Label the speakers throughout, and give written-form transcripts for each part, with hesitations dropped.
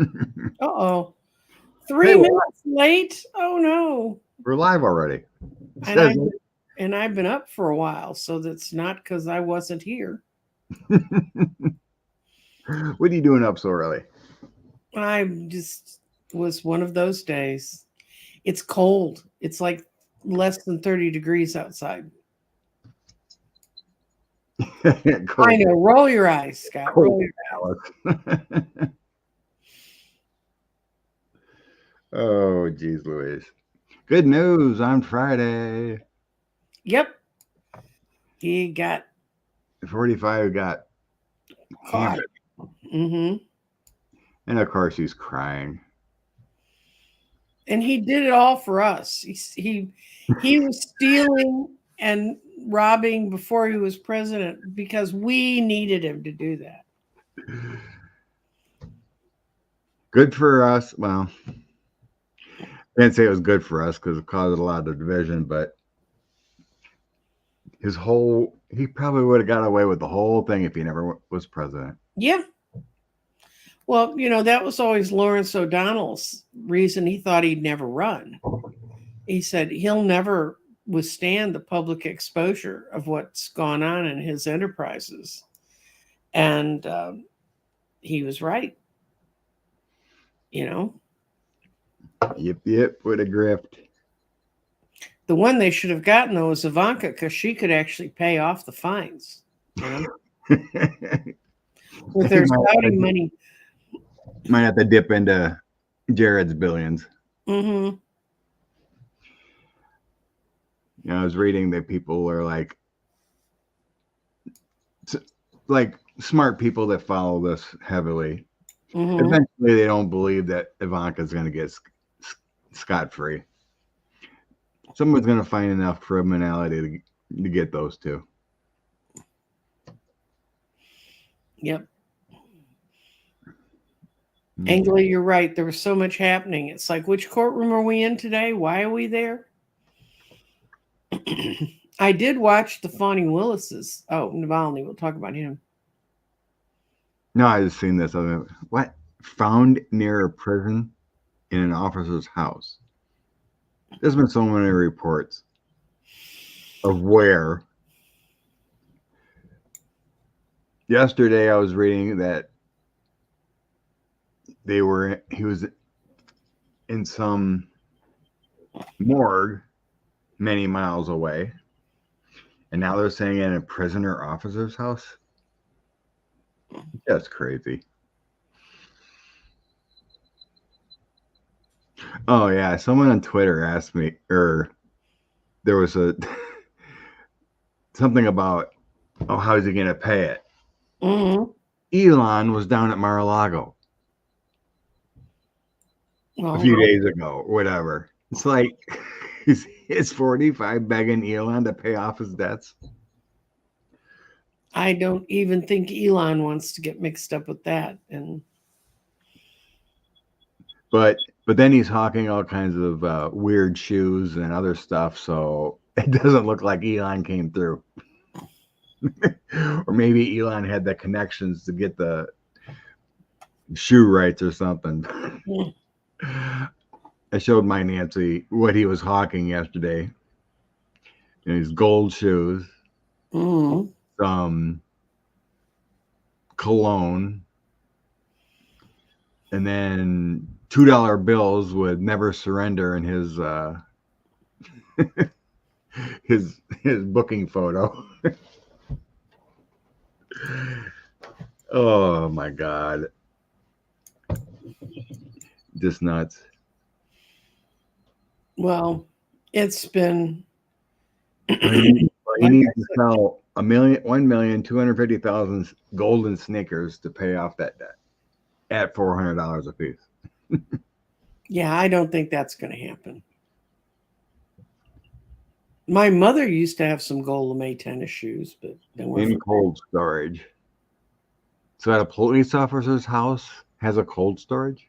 Speaker 1: Uh-oh.
Speaker 2: Hey,
Speaker 1: 3 minutes late? Oh no.
Speaker 2: we're live already. It
Speaker 1: And
Speaker 2: says
Speaker 1: I've been up for a while, so that's not because I wasn't here.
Speaker 2: it. What are you doing up so early?
Speaker 1: I just was one of those days. It's cold. It's like less than 30 degrees outside. I
Speaker 2: Cold,
Speaker 1: know. Roll your eyes, Scott.
Speaker 2: cold,
Speaker 1: Roll your
Speaker 2: Alice. Oh, geez, Louise. Good news on Friday.
Speaker 1: Yep. He got
Speaker 2: 45 got
Speaker 1: caught.
Speaker 2: hammered.
Speaker 1: Hmm.
Speaker 2: And of course, he's crying.
Speaker 1: And he did it all for us. He was stealing and robbing before he was president because we needed him to do that.
Speaker 2: Good for us. Well, I didn't say it was good for us because it caused a lot of division, but he probably would have got away with the whole thing if he never was president.
Speaker 1: Yeah. Well, that was always Lawrence O'Donnell's reason he thought he'd never run. He said he'll never withstand the public exposure of what's gone on in his enterprises. And he was right, you know.
Speaker 2: Yep, with a grift.
Speaker 1: The one they should have gotten, though, was Ivanka because she could actually pay off the fines, with their Saudi money.
Speaker 2: Might have to dip into Jared's billions.
Speaker 1: Mm-hmm.
Speaker 2: I was reading that people are like smart people that follow this heavily.
Speaker 1: Mm-hmm.
Speaker 2: Eventually, they don't believe that Ivanka's going to get scot-free. Someone's going to find enough criminality to get those two.
Speaker 1: Yep. Angela, you're right. There was so much happening. It's like, which courtroom are we in today? Why are we there? I did watch the Fani Willis's. Oh, Navalny. We'll talk about him.
Speaker 2: No, I just seen this. I mean, what? Found near a prison in an officer's house. There's been so many reports of where. Yesterday, I was reading that he was in some morgue many miles away, and now they're saying in a prisoner officer's house. That's crazy. Oh yeah, someone on Twitter asked me, or there was something about, oh, how's he gonna pay it?
Speaker 1: Mm-hmm.
Speaker 2: Elon was down at Mar-a-Lago a few days ago, or whatever. It's like, is 45 begging Elon to pay off his debts?
Speaker 1: I don't even think Elon wants to get mixed up with that.
Speaker 2: But then he's hawking all kinds of weird shoes and other stuff, so it doesn't look like Elon came through. Or maybe Elon had the connections to get the shoe rights or something. I showed my Nancy what he was hawking yesterday. These gold shoes, some cologne, and then $2 bills with "Never Surrender" in his his booking photo. Oh my God. Just nuts.
Speaker 1: Well, it's been.
Speaker 2: He needs to sell 1,250,000 golden sneakers to pay off that debt at $400 a piece.
Speaker 1: Yeah, I don't think that's going to happen. My mother used to have some gold lame tennis shoes, but
Speaker 2: in cold storage. So at a police officer's house has a cold storage?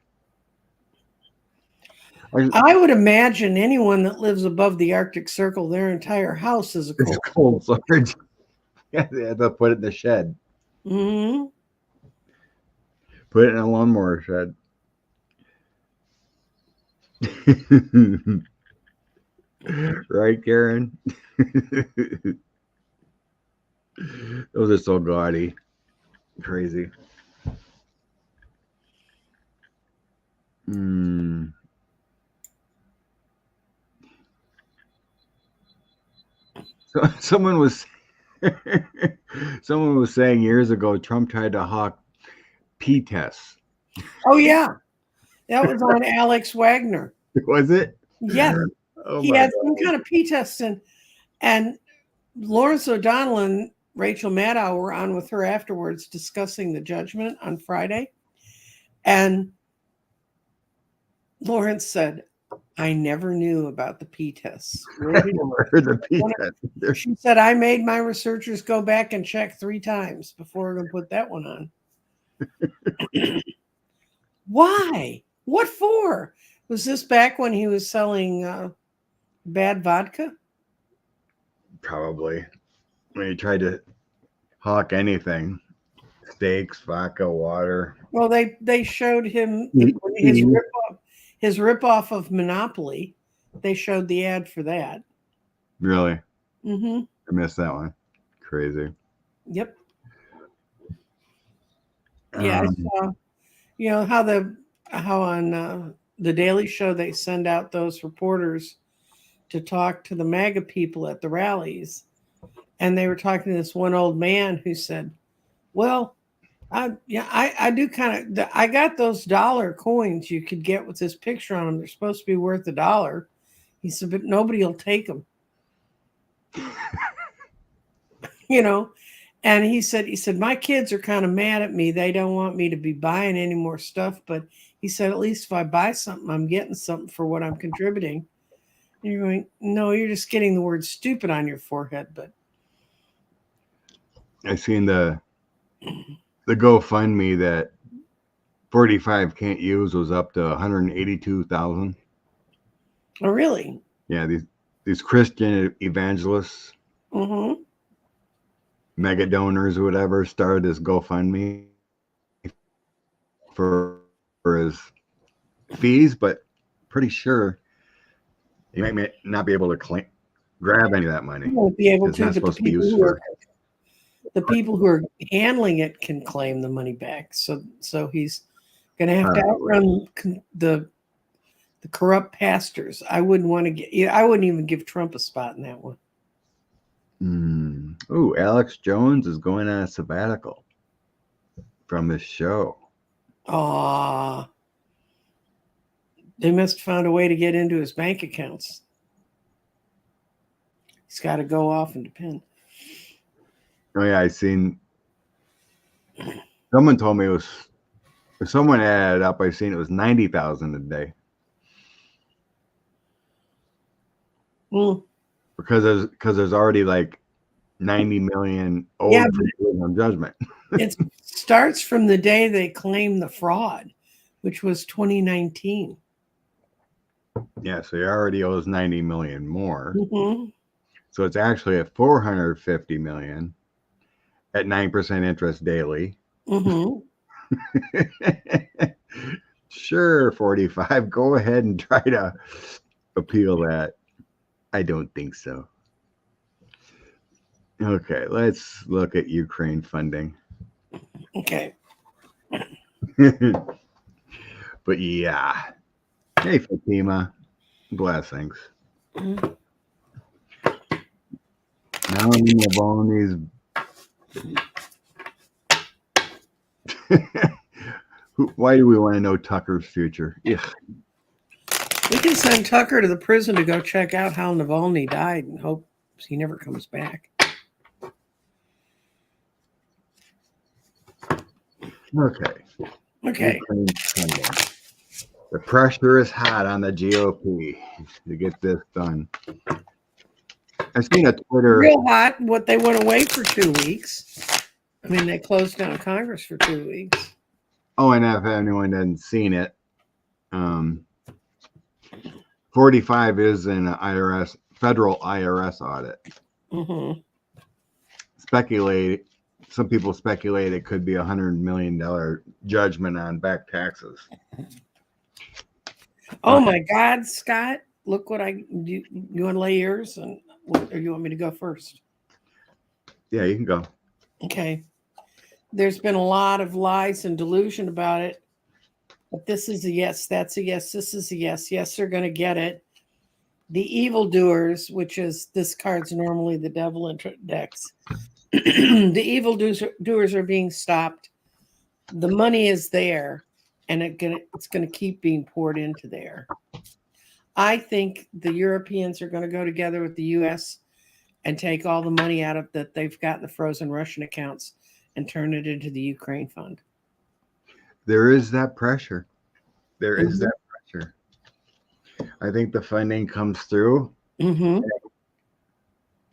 Speaker 1: I would imagine anyone that lives above the Arctic Circle, their entire house is a
Speaker 2: cold storage. Yeah, they had to put it in the shed.
Speaker 1: Mm-hmm.
Speaker 2: Put it in a lawnmower shed. Right, Karen? Those are so gaudy. Crazy. Mm. So someone was someone was saying years ago Trump tried to hawk pee tests.
Speaker 1: Oh yeah, that was on Alex Wagner.
Speaker 2: Was it?
Speaker 1: Yes,
Speaker 2: Oh
Speaker 1: he
Speaker 2: my
Speaker 1: had
Speaker 2: god.
Speaker 1: some kind of pee test, and Lawrence O'Donnell and Rachel Maddow were on with her afterwards discussing the judgment on Friday. And Lawrence said, I never knew about the pee tests. Where did you
Speaker 2: Or the pee test.
Speaker 1: She said, I made my researchers go back and check 3 times before we're going to put that one on. Why? What for? Was this back when he was selling bad vodka?
Speaker 2: Probably. When he tried to hawk anything. Steaks, vodka, water.
Speaker 1: Well, they showed him his ripoff of Monopoly. They showed the ad for that.
Speaker 2: Really?
Speaker 1: Mm-hmm.
Speaker 2: I missed that one. Crazy.
Speaker 1: Yep. Yeah, I saw. You know how on the Daily Show they send out those reporters to talk to the MAGA people at the rallies, and they were talking to this one old man who said, "Well, I do kind of. I got those dollar coins you could get with this picture on them. They're supposed to be worth $1." He said, "But nobody will take them." You know, and he said my kids are kind of mad at me. They don't want me to be buying any more stuff, but he said at least if I buy something, I'm getting something for what I'm contributing. And you're going, no, you're just getting the word stupid on your forehead. But
Speaker 2: I seen the GoFundMe that 45 can't use was up to 182,000.
Speaker 1: oh, really?
Speaker 2: Yeah, these Christian evangelists,
Speaker 1: Mm-hmm.
Speaker 2: mega donors or whatever, started this GoFundMe for his fees, but pretty sure he might not be able to grab any of that money.
Speaker 1: You won't be able
Speaker 2: It's
Speaker 1: to,
Speaker 2: not
Speaker 1: but
Speaker 2: supposed to be used for.
Speaker 1: the people who are handling it can claim the money back. So he's going to have to outrun the corrupt pastors. I wouldn't want to get. I wouldn't even give Trump a spot in that one.
Speaker 2: Oh, Alex Jones is going on a sabbatical from his show.
Speaker 1: Aw. They must have found a way to get into his bank accounts. He's got to go off and depend.
Speaker 2: Oh yeah, I seen. Someone told me it was. If someone added up, I seen it was 90,000 a day.
Speaker 1: Mm.
Speaker 2: Because there's already like 90 million owed from judgment.
Speaker 1: It starts from the day they claim the fraud, which was 2019.
Speaker 2: Yeah, so he already owes 90 million more.
Speaker 1: Mm-hmm.
Speaker 2: So it's actually at 450 million at 9% interest daily.
Speaker 1: Mm-hmm.
Speaker 2: Sure, 45. Go ahead and try to appeal that. I don't think so. Okay, let's look at Ukraine funding.
Speaker 1: Okay.
Speaker 2: But yeah. Hey, Fatima. Blessings.
Speaker 1: Mm-hmm.
Speaker 2: Now Navalny's. Why do we want to know Tucker's future? Ugh.
Speaker 1: We can send Tucker to the prison to go check out how Navalny died and hope he never comes back.
Speaker 2: Okay. The pressure is hot on the GOP to get this done. I've seen a Twitter.
Speaker 1: Real hot. What, they went away for 2 weeks. I mean, they closed down Congress for 2 weeks.
Speaker 2: Oh, and if anyone hasn't seen it, 45 is an federal IRS audit.
Speaker 1: Mm-hmm.
Speaker 2: Some people speculate it could be $100 million judgment on back taxes.
Speaker 1: Oh
Speaker 2: Okay.
Speaker 1: my God, Scott! Look what you want to lay yours, or you want me to go first?
Speaker 2: Yeah, you can go.
Speaker 1: Okay. There's been a lot of lies and delusion about it, but this is a yes. That's a yes. This is a yes. Yes, they're going to get it. The evildoers, which is this card's normally the devil index. The evildoers are being stopped. The money is there, and it's gonna keep being poured into there. I think the Europeans are going to go together with the U.S. and take all the money out of that they've got in the frozen Russian accounts and turn it into the Ukraine fund.
Speaker 2: There is that pressure. There is
Speaker 1: Mm-hmm.
Speaker 2: that pressure. I think the funding comes through.
Speaker 1: Mm-hmm.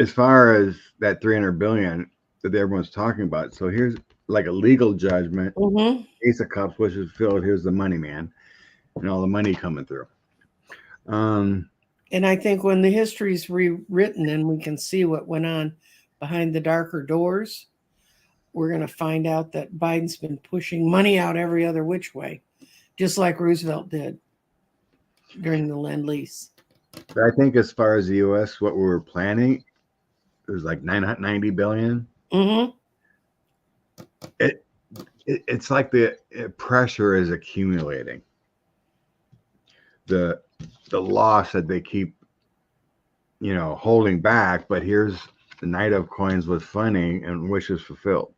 Speaker 2: As far as that 300 billion that everyone's talking about. So here's like a legal judgment.
Speaker 1: Mm-hmm.
Speaker 2: Ace of Cups wishes filled. Here's the money, man, and all the money coming through.
Speaker 1: And I think when the history is rewritten and we can see what went on behind the darker doors, we're going to find out that Biden's been pushing money out every other which way, just like Roosevelt did during the Lend-Lease.
Speaker 2: But I think as far as the U.S., what we were planning, it was like 990 billion.
Speaker 1: Mm-hmm.
Speaker 2: It's like the pressure is accumulating. The loss that they keep, holding back. But here's the Knight of Coins with funding and wishes fulfilled.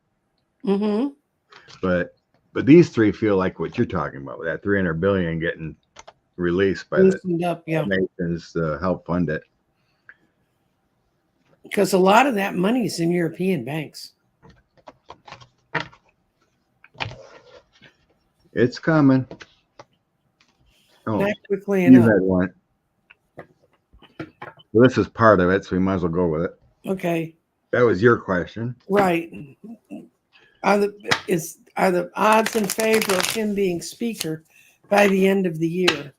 Speaker 1: Mm-hmm.
Speaker 2: But these three feel like what you're talking about, with that 300 billion getting released by
Speaker 1: Loosened up, yeah.
Speaker 2: nations to help fund it.
Speaker 1: Because a lot of that money is in European banks.
Speaker 2: It's coming. Oh,
Speaker 1: Not quickly
Speaker 2: you
Speaker 1: enough.
Speaker 2: had one. Well, this is part of it, so we might as well go with it.
Speaker 1: Okay,
Speaker 2: That was your question.
Speaker 1: right. Are the odds in favor of him being speaker by the end of the year?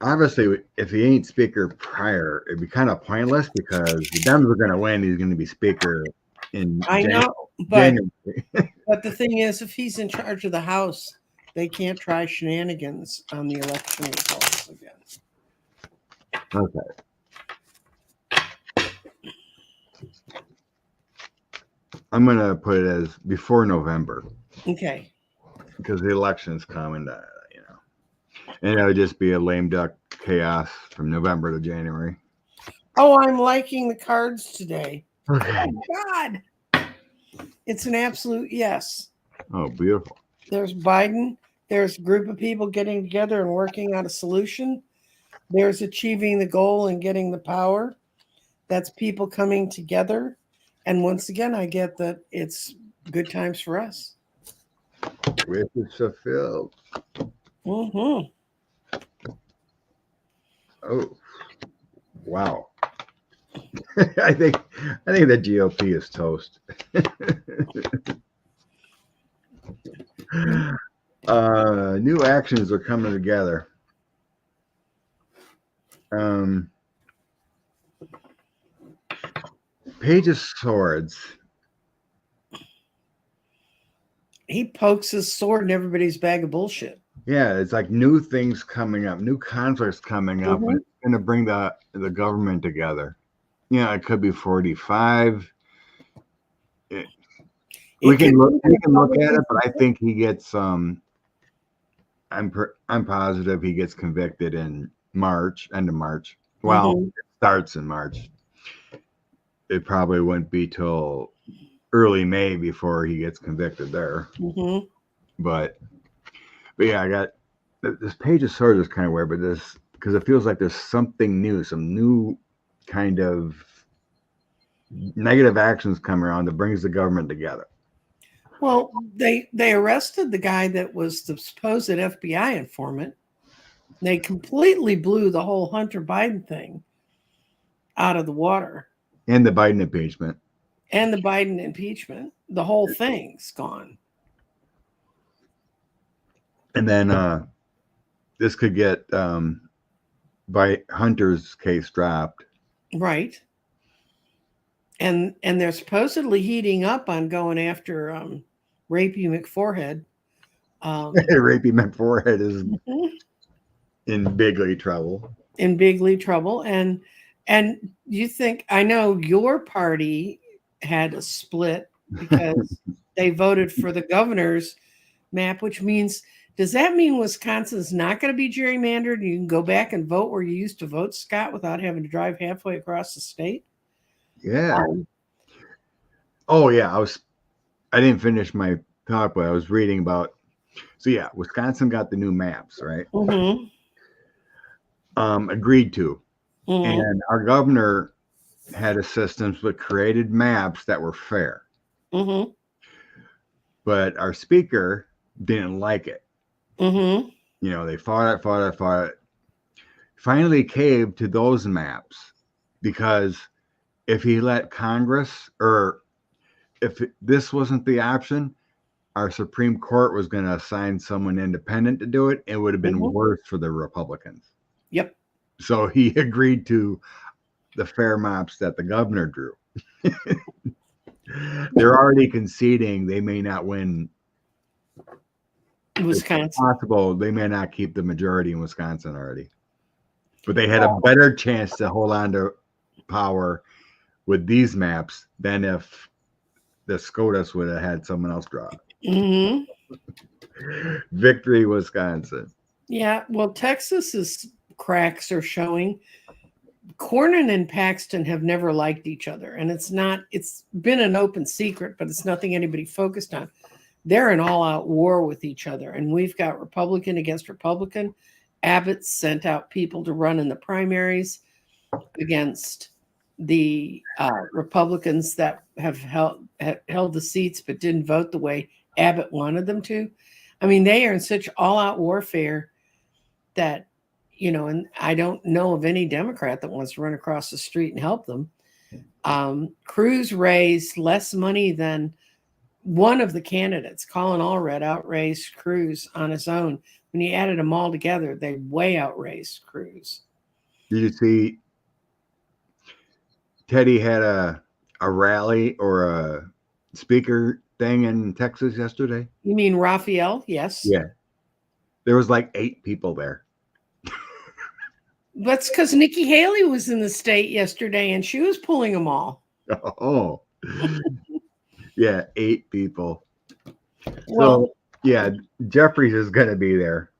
Speaker 2: Obviously, if he ain't speaker prior, it'd be kind of pointless because the Dems are going to win. He's going to be speaker in
Speaker 1: I know, but
Speaker 2: January.
Speaker 1: but the thing is, if he's in charge of the House, they can't try shenanigans on the election results again.
Speaker 2: Okay. I'm going to put it as before November
Speaker 1: Okay.
Speaker 2: because the election's coming, and it would just be a lame duck chaos from November to January.
Speaker 1: Oh, I'm liking the cards today.
Speaker 2: Okay.
Speaker 1: Oh, God. It's an absolute yes.
Speaker 2: Oh, beautiful.
Speaker 1: There's Biden. There's a group of people getting together and working out a solution. There's achieving the goal and getting the power. That's people coming together. And once again, I get that it's good times for us.
Speaker 2: Wishes fulfilled.
Speaker 1: Mm-hmm.
Speaker 2: Oh, wow. I think the GOP is toast. New actions are coming together. Page of Swords.
Speaker 1: He pokes his sword in everybody's bag of bullshit.
Speaker 2: Yeah, it's like new things coming up, new conflicts coming up,
Speaker 1: Mhm.
Speaker 2: and it's going to bring the government together. It could be 45. We can look at it, but I think he gets I'm positive he gets convicted in March, end of March. Well,
Speaker 1: Mhm.
Speaker 2: it starts in March. It probably wouldn't be till early May before he gets convicted there.
Speaker 1: Mhm.
Speaker 2: But yeah, I got this Page of Swords is kind of weird, but this because it feels like there's something new, some new kind of negative actions come around that brings the government together.
Speaker 1: Well, they arrested the guy that was the supposed FBI informant. They completely blew the whole Hunter Biden thing out of the water.
Speaker 2: And the Biden impeachment.
Speaker 1: And the Biden impeachment. The whole thing's gone.
Speaker 2: And then this could get by Hunter's case dropped.
Speaker 1: Right. And they're supposedly heating up on going after Rapey McForehead,
Speaker 2: Rapey forehead is
Speaker 1: mhm,
Speaker 2: in bigly trouble.
Speaker 1: in bigly trouble. And you think, I know your party had a split because they voted for the governor's map, which means, does that mean Wisconsin's not going to be gerrymandered and you can go back and vote where you used to vote, Scott, without having to drive halfway across the state?
Speaker 2: Yeah.
Speaker 1: Um,
Speaker 2: Oh yeah. I didn't finish my talk, but I was reading about. So yeah, Wisconsin got the new maps, right?
Speaker 1: mhm,
Speaker 2: Agreed to,
Speaker 1: mhm,
Speaker 2: and our governor had assistants with created maps that were fair,
Speaker 1: mhm,
Speaker 2: but our speaker didn't like it.
Speaker 1: mhm,
Speaker 2: You know, they fought it. Finally caved to those maps because if he let Congress, or if this wasn't the option, our Supreme Court was going to assign someone independent to do it. It would have been
Speaker 1: mhm.
Speaker 2: worse for the Republicans.
Speaker 1: Yep.
Speaker 2: So he agreed to the fair maps that the governor drew. They're already conceding they may not win. It's
Speaker 1: Wisconsin.
Speaker 2: possible they may not keep the majority in Wisconsin already. But they had a better chance to hold on to power with these maps than if the SCOTUS would have had someone else draw it.
Speaker 1: Hmm.
Speaker 2: Victory, Wisconsin.
Speaker 1: Yeah. Well, Texas's cracks are showing. Cornyn and Paxton have never liked each other, and it's been an open secret, but it's nothing anybody focused on. They're in all-out war with each other, and we've got Republican against Republican. Abbott sent out people to run in the primaries against the Republicans that have held the seats but didn't vote the way Abbott wanted them to. I mean, they are in such all-out warfare that, and I don't know of any Democrat that wants to run across the street and help them. Cruz raised less money than one of the candidates. Colin Allred outraised Cruz on his own. When you added them all together, they way outraised Cruz.
Speaker 2: Did you see Teddy had a rally or a speaker thing in Texas yesterday?
Speaker 1: You mean Raphael? Yes.
Speaker 2: Yeah. There was like 8 people there.
Speaker 1: That's because Nikki Haley was in the state yesterday and she was pulling them all.
Speaker 2: Oh. Yeah, 8 people.
Speaker 1: Well,
Speaker 2: so, yeah, Jeffries is going to be there.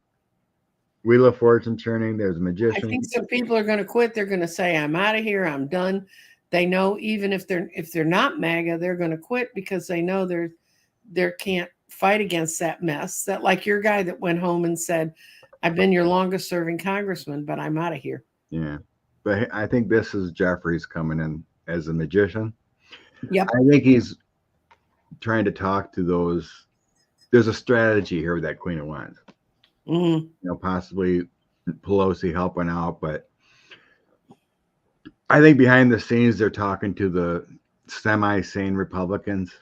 Speaker 2: Wheel of Fortune turning. There's a magician.
Speaker 1: I think some people are going to quit. They're going to say, "I'm out of here. I'm done." They know even if they're not MAGA, they're going to quit because they know they can't fight against that mess. That, like your guy that went home and said, "I've been your longest serving congressman, but I'm out of here."
Speaker 2: Yeah, but I think this is Jeffries coming in as a magician.
Speaker 1: Yep.
Speaker 2: I think he's trying to talk to those. There's a strategy here that Queen of Wands.
Speaker 1: Mm-hmm.
Speaker 2: Possibly Pelosi helping out, but I think behind the scenes they're talking to the semi-sane Republicans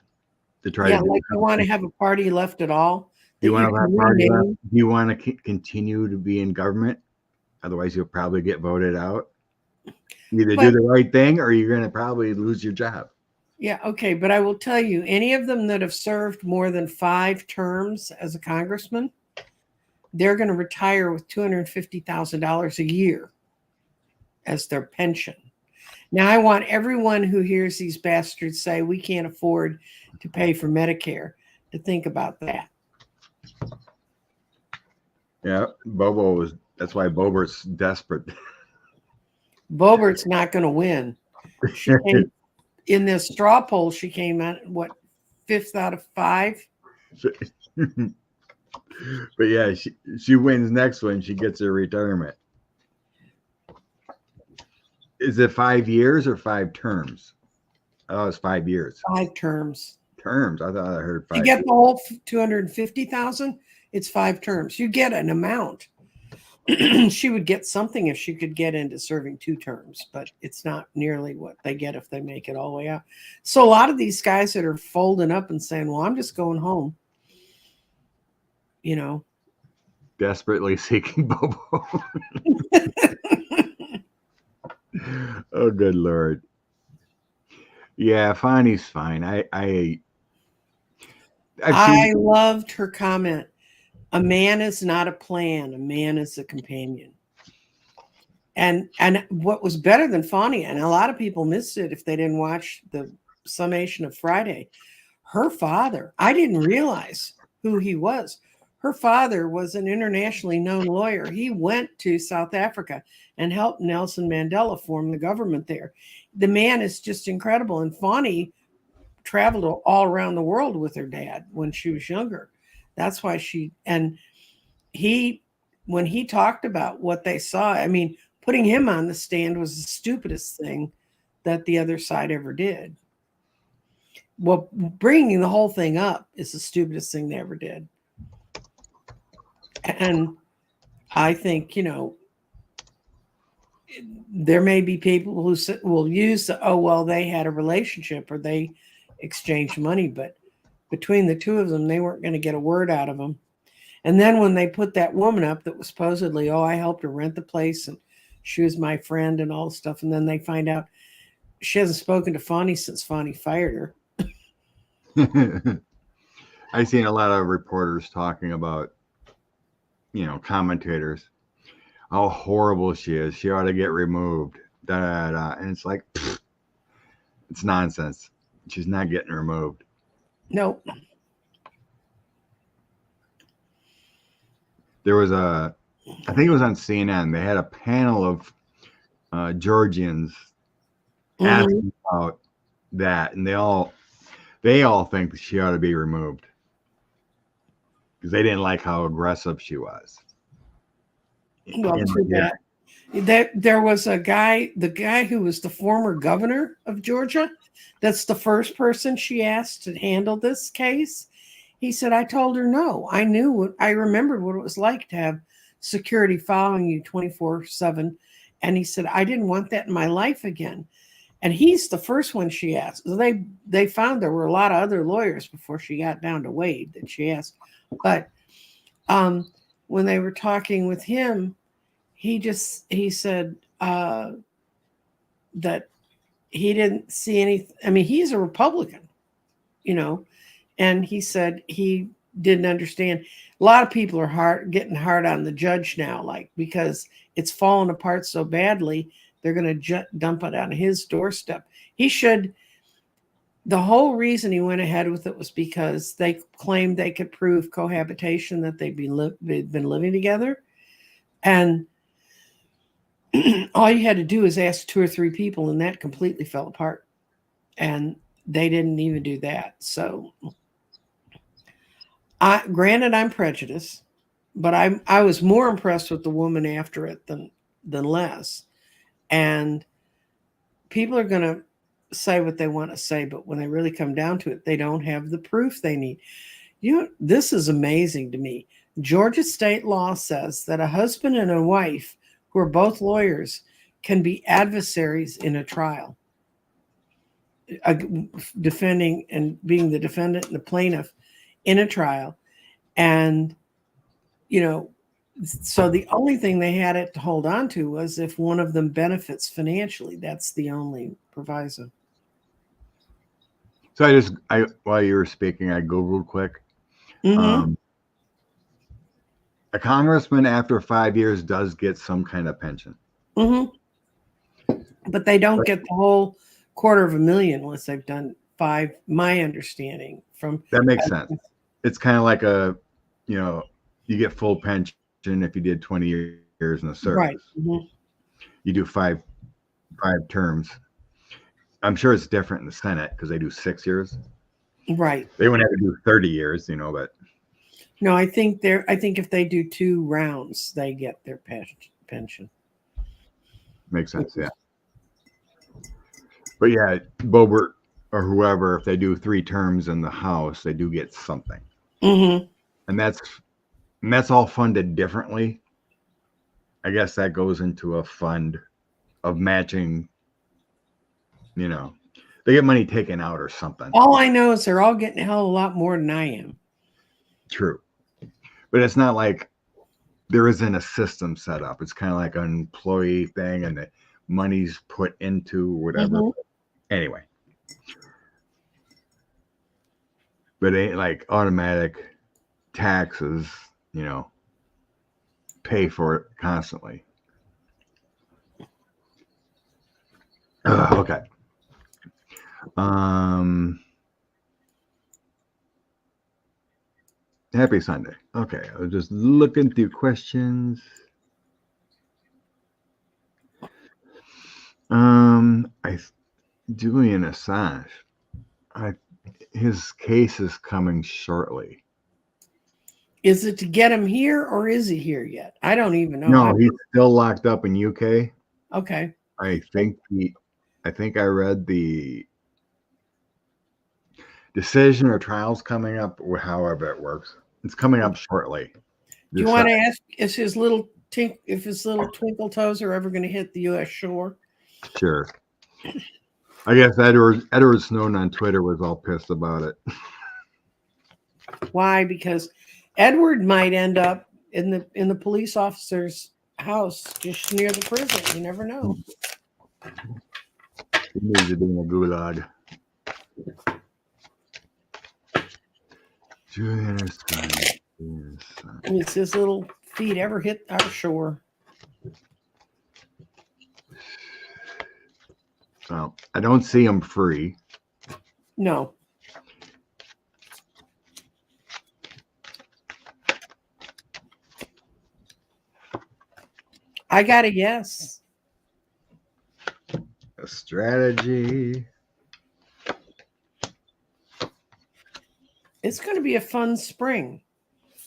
Speaker 2: to try to.
Speaker 1: Like you want to have a party left at all.
Speaker 2: You want to have a party left? You want to continue to be in government? Otherwise, you'll probably get voted out. Either do the right thing or you're going to probably lose your job.
Speaker 1: Yeah, okay, but I will tell you, any of them that have served more than 5 terms as a congressman, they're going to retire with $250,000 a year as their pension. Now, I want everyone who hears these bastards say we can't afford to pay for Medicare to think about that.
Speaker 2: Yeah, that's why Boebert's desperate.
Speaker 1: Boebert's not going to win. In this straw poll, she came out, 5th out of 5?
Speaker 2: But yeah, she wins next one. She gets her retirement. Is it 5 years or 5 terms? Oh, it's 5 years.
Speaker 1: 5 terms.
Speaker 2: Terms. I thought I heard 5.
Speaker 1: You get the whole 250,000. It's 5 terms. You get an amount. She would get something if she could get into serving 2 terms, but it's not nearly what they get if they make it all the way out. So a lot of these guys that are folding up and saying, "Well, I'm just going home,"
Speaker 2: desperately seeking Bobo. Oh, good Lord. Yeah, Fani's fine. I
Speaker 1: loved her comment A man is not a plan. A man is a companion. And what was better than Fania, and a lot of people missed it if they didn't watch the summation of Friday. Her father, I didn't realize who he was. Her father was an internationally known lawyer. He went to South Africa and helped Nelson Mandela form the government there. The man is just incredible. And Fani traveled all around the world with her dad when she was younger. That's why when he talked about what they saw, I mean, putting him on the stand was the stupidest thing that the other side ever did. Well, bringing the whole thing up is the stupidest thing they ever did. And I think, there may be people who will use they had a relationship or they exchanged money, but between the two of them, they weren't going to get a word out of them. And then when they put that woman up that was supposedly, I helped her rent the place and she was my friend and all this stuff. And then they find out she hasn't spoken to Fani since Fani fired her.
Speaker 2: I've seen a lot of reporters talking about, commentators, how horrible she is. She ought to get removed. Da, da, da. And it's like, it's nonsense. She's not getting removed.
Speaker 1: Nope.
Speaker 2: There was I think it was on CNN. They had a panel of Georgians asking about that, and they all think that she ought to be removed because they didn't like how aggressive she was.
Speaker 1: Well, too bad. There was the guy who was the former governor of Georgia. That's the first person she asked to handle this case. He said, I told her no. I remembered what it was like to have security following you 24/7. And he said, I didn't want that in my life again. And he's the first one she asked. So they found there were a lot of other lawyers before she got down to Wade that she asked. But when they were talking with him, he said that he didn't see anything. I mean, he's a Republican, and he said he didn't understand. A lot of people are getting hard on the judge now, because it's fallen apart so badly, they're going to dump it on his doorstep. The whole reason he went ahead with it was because they claimed they could prove cohabitation, that they'd been living together. And all you had to do is ask 2 or 3 people, and that completely fell apart. And they didn't even do that. So, granted, I'm prejudiced, but I was more impressed with the woman after it than Les. And people are going to say what they want to say, but when they really come down to it, they don't have the proof they need. This is amazing to me. Georgia state law says that a husband and a wife who are both lawyers can be adversaries in a trial, defending and being the defendant and the plaintiff in a trial. And, so the only thing they had it to hold on to was if one of them benefits financially. That's the only proviso.
Speaker 2: So while you were speaking, I Googled quick.
Speaker 1: Mm-hmm.
Speaker 2: A congressman after 5 years does get some kind of pension.
Speaker 1: Mm-hmm. But they don't get the whole $250,000 unless they've done 5, my understanding from.
Speaker 2: That makes sense. It's kind of like you get full pension if you did 20 years in the service.
Speaker 1: Right. Mm-hmm.
Speaker 2: You do five terms. I'm sure it's different in the Senate because they do 6 years.
Speaker 1: Right.
Speaker 2: They wouldn't have to do 30 years, but.
Speaker 1: No, I think if they do 2 rounds, they get their pension.
Speaker 2: Makes sense, yeah. But yeah, Boebert or whoever, if they do 3 terms in the House, they do get something.
Speaker 1: Mm-hmm.
Speaker 2: And that's all funded differently. I guess that goes into a fund of matching, they get money taken out or something.
Speaker 1: All I know is they're all getting a hell of a lot more than I am.
Speaker 2: True. But it's not like there isn't a system set up. It's kind of like an employee thing and the money's put into whatever. Mm-hmm. Anyway. But it ain't like automatic taxes pay for it constantly. Okay. Happy Sunday. Okay, I was just looking through questions. Julian Assange. His case is coming shortly.
Speaker 1: Is it to get him here, or is he here yet? I don't even know.
Speaker 2: No, he's still locked up in UK.
Speaker 1: Okay.
Speaker 2: I think I read the decision or trials coming up, or however it works. It's coming up shortly.
Speaker 1: Do you want to ask if his little twinkle toes are ever going to hit the U.S. shore?
Speaker 2: Sure. I guess Edward Snowden on Twitter was all pissed about it.
Speaker 1: Why? Because Edward might end up in the police officer's house just near the prison. You never know.
Speaker 2: He needs to be in a gulag. Julian Assange.
Speaker 1: It's his little feet ever hit our shore.
Speaker 2: Well, I don't see him free.
Speaker 1: No. I got a yes.
Speaker 2: A strategy.
Speaker 1: It's going to be a fun spring.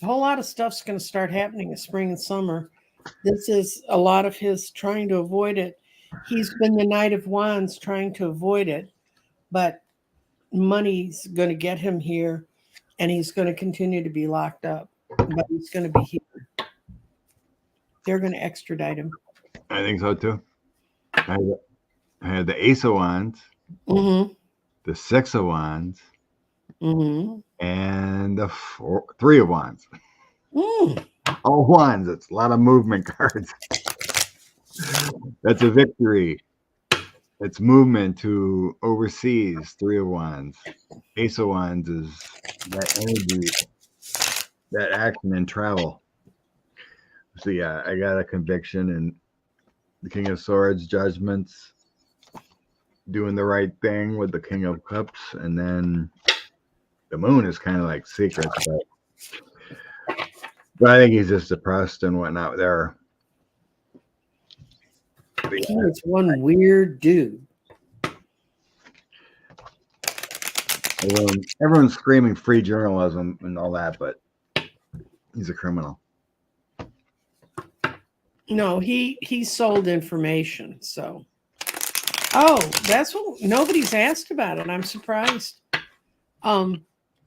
Speaker 1: A whole lot of stuff's going to start happening in spring and summer. This is a lot of his trying to avoid it. He's been the Knight of Wands trying to avoid it, but money's going to get him here, and he's going to continue to be locked up, but he's going to be here. They're going to extradite him.
Speaker 2: I think so too. I had the Ace of Wands,
Speaker 1: Mm-hmm.
Speaker 2: the Six of Wands,
Speaker 1: Mm-hmm.
Speaker 2: and the Three of Wands. All wands. It's a lot of movement cards. That's a victory. It's movement to overseas. Three of Wands. Ace of Wands is that energy, that action and travel. So yeah, I got a conviction, and the King of Swords, judgments, doing the right thing with the King of Cups, and then the Moon is kind of like secrets, but I think he's just depressed and whatnot there.
Speaker 1: He's one weird dude.
Speaker 2: Everyone's screaming free journalism and all that, but he's a criminal.
Speaker 1: No, he sold information. So, that's what nobody's asked about it. I'm surprised.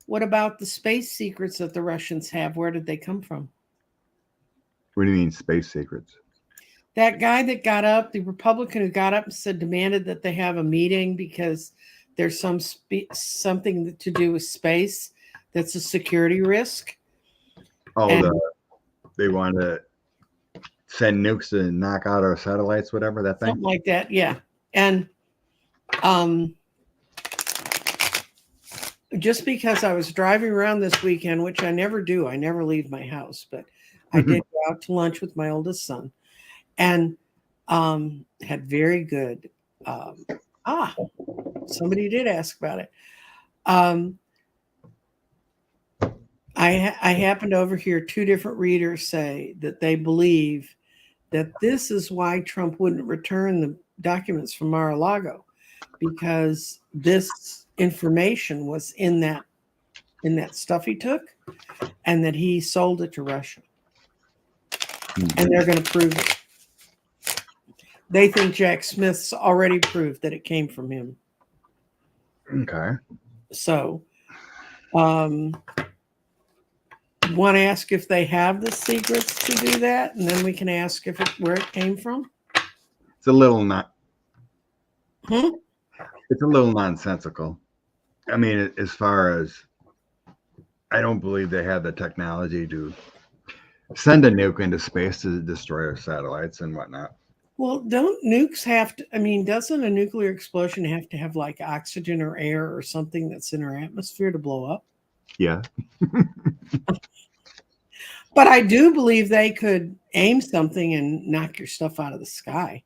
Speaker 1: What about the space secrets that the Russians have? Where did they come from?
Speaker 2: What do you mean space secrets?
Speaker 1: That guy that got up, the Republican who got up and said, demanded that they have a meeting because there's something to do with space that's a security risk.
Speaker 2: They want to send nukes to knock out our satellites, whatever that thing.
Speaker 1: Something like that, yeah. And just because I was driving around this weekend, which I never do, I never leave my house, but I did go out to lunch with my oldest son, and had very good. Somebody did ask about it. I happened to overhear two different readers say that they believe that this is why Trump wouldn't return the documents from Mar-a-Lago, because this information was in that stuff he took, and that he sold it to Russia. And they're going to prove it. They think Jack Smith's already proved that it came from him.
Speaker 2: Okay.
Speaker 1: So, want to ask if they have the secrets to do that, and then we can ask where it came from?
Speaker 2: It's a little It's a little nonsensical. I mean, as far as, I don't believe they have the technology to send a nuke into space to destroy our satellites and whatnot.
Speaker 1: Well, don't nukes have to, doesn't a nuclear explosion have to have like oxygen or air or something that's in our atmosphere to blow up?
Speaker 2: Yeah.
Speaker 1: But I do believe they could aim something and knock your stuff out of the sky.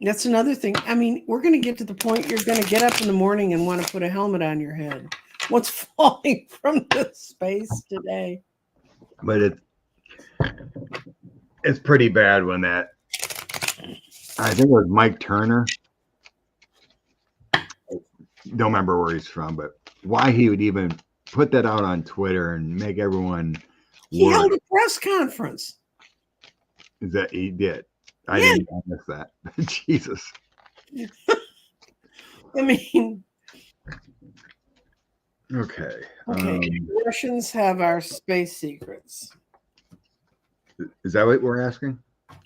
Speaker 1: That's another thing. I mean, we're going to get to the point you're going to get up in the morning and want to put a helmet on your head. What's falling from the space today?
Speaker 2: But it's pretty bad when that, I think it was Mike Turner. Don't remember where he's from, but why he would even put that out on Twitter and make everyone
Speaker 1: He held a press conference.
Speaker 2: That he did. I
Speaker 1: Yeah.
Speaker 2: didn't miss that. Jesus.
Speaker 1: I mean,
Speaker 2: Okay.
Speaker 1: okay. Russians have our space secrets.
Speaker 2: Is that what we're asking?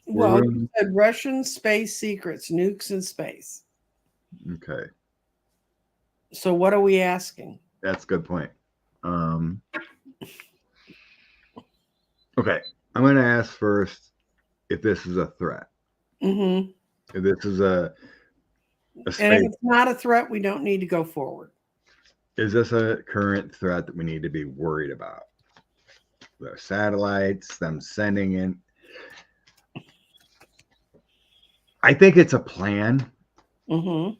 Speaker 1: Well, you said Russian space secrets, nukes in space.
Speaker 2: Okay.
Speaker 1: So what are we asking?
Speaker 2: That's a good point. Okay. I'm going to ask first if this is a threat.
Speaker 1: Mm-hmm.
Speaker 2: If this is a space.
Speaker 1: And if it's not a threat, we don't need to go forward.
Speaker 2: Is this a current threat that we need to be worried about? The satellites, them sending in. I think it's a plan.
Speaker 1: Mm-hmm.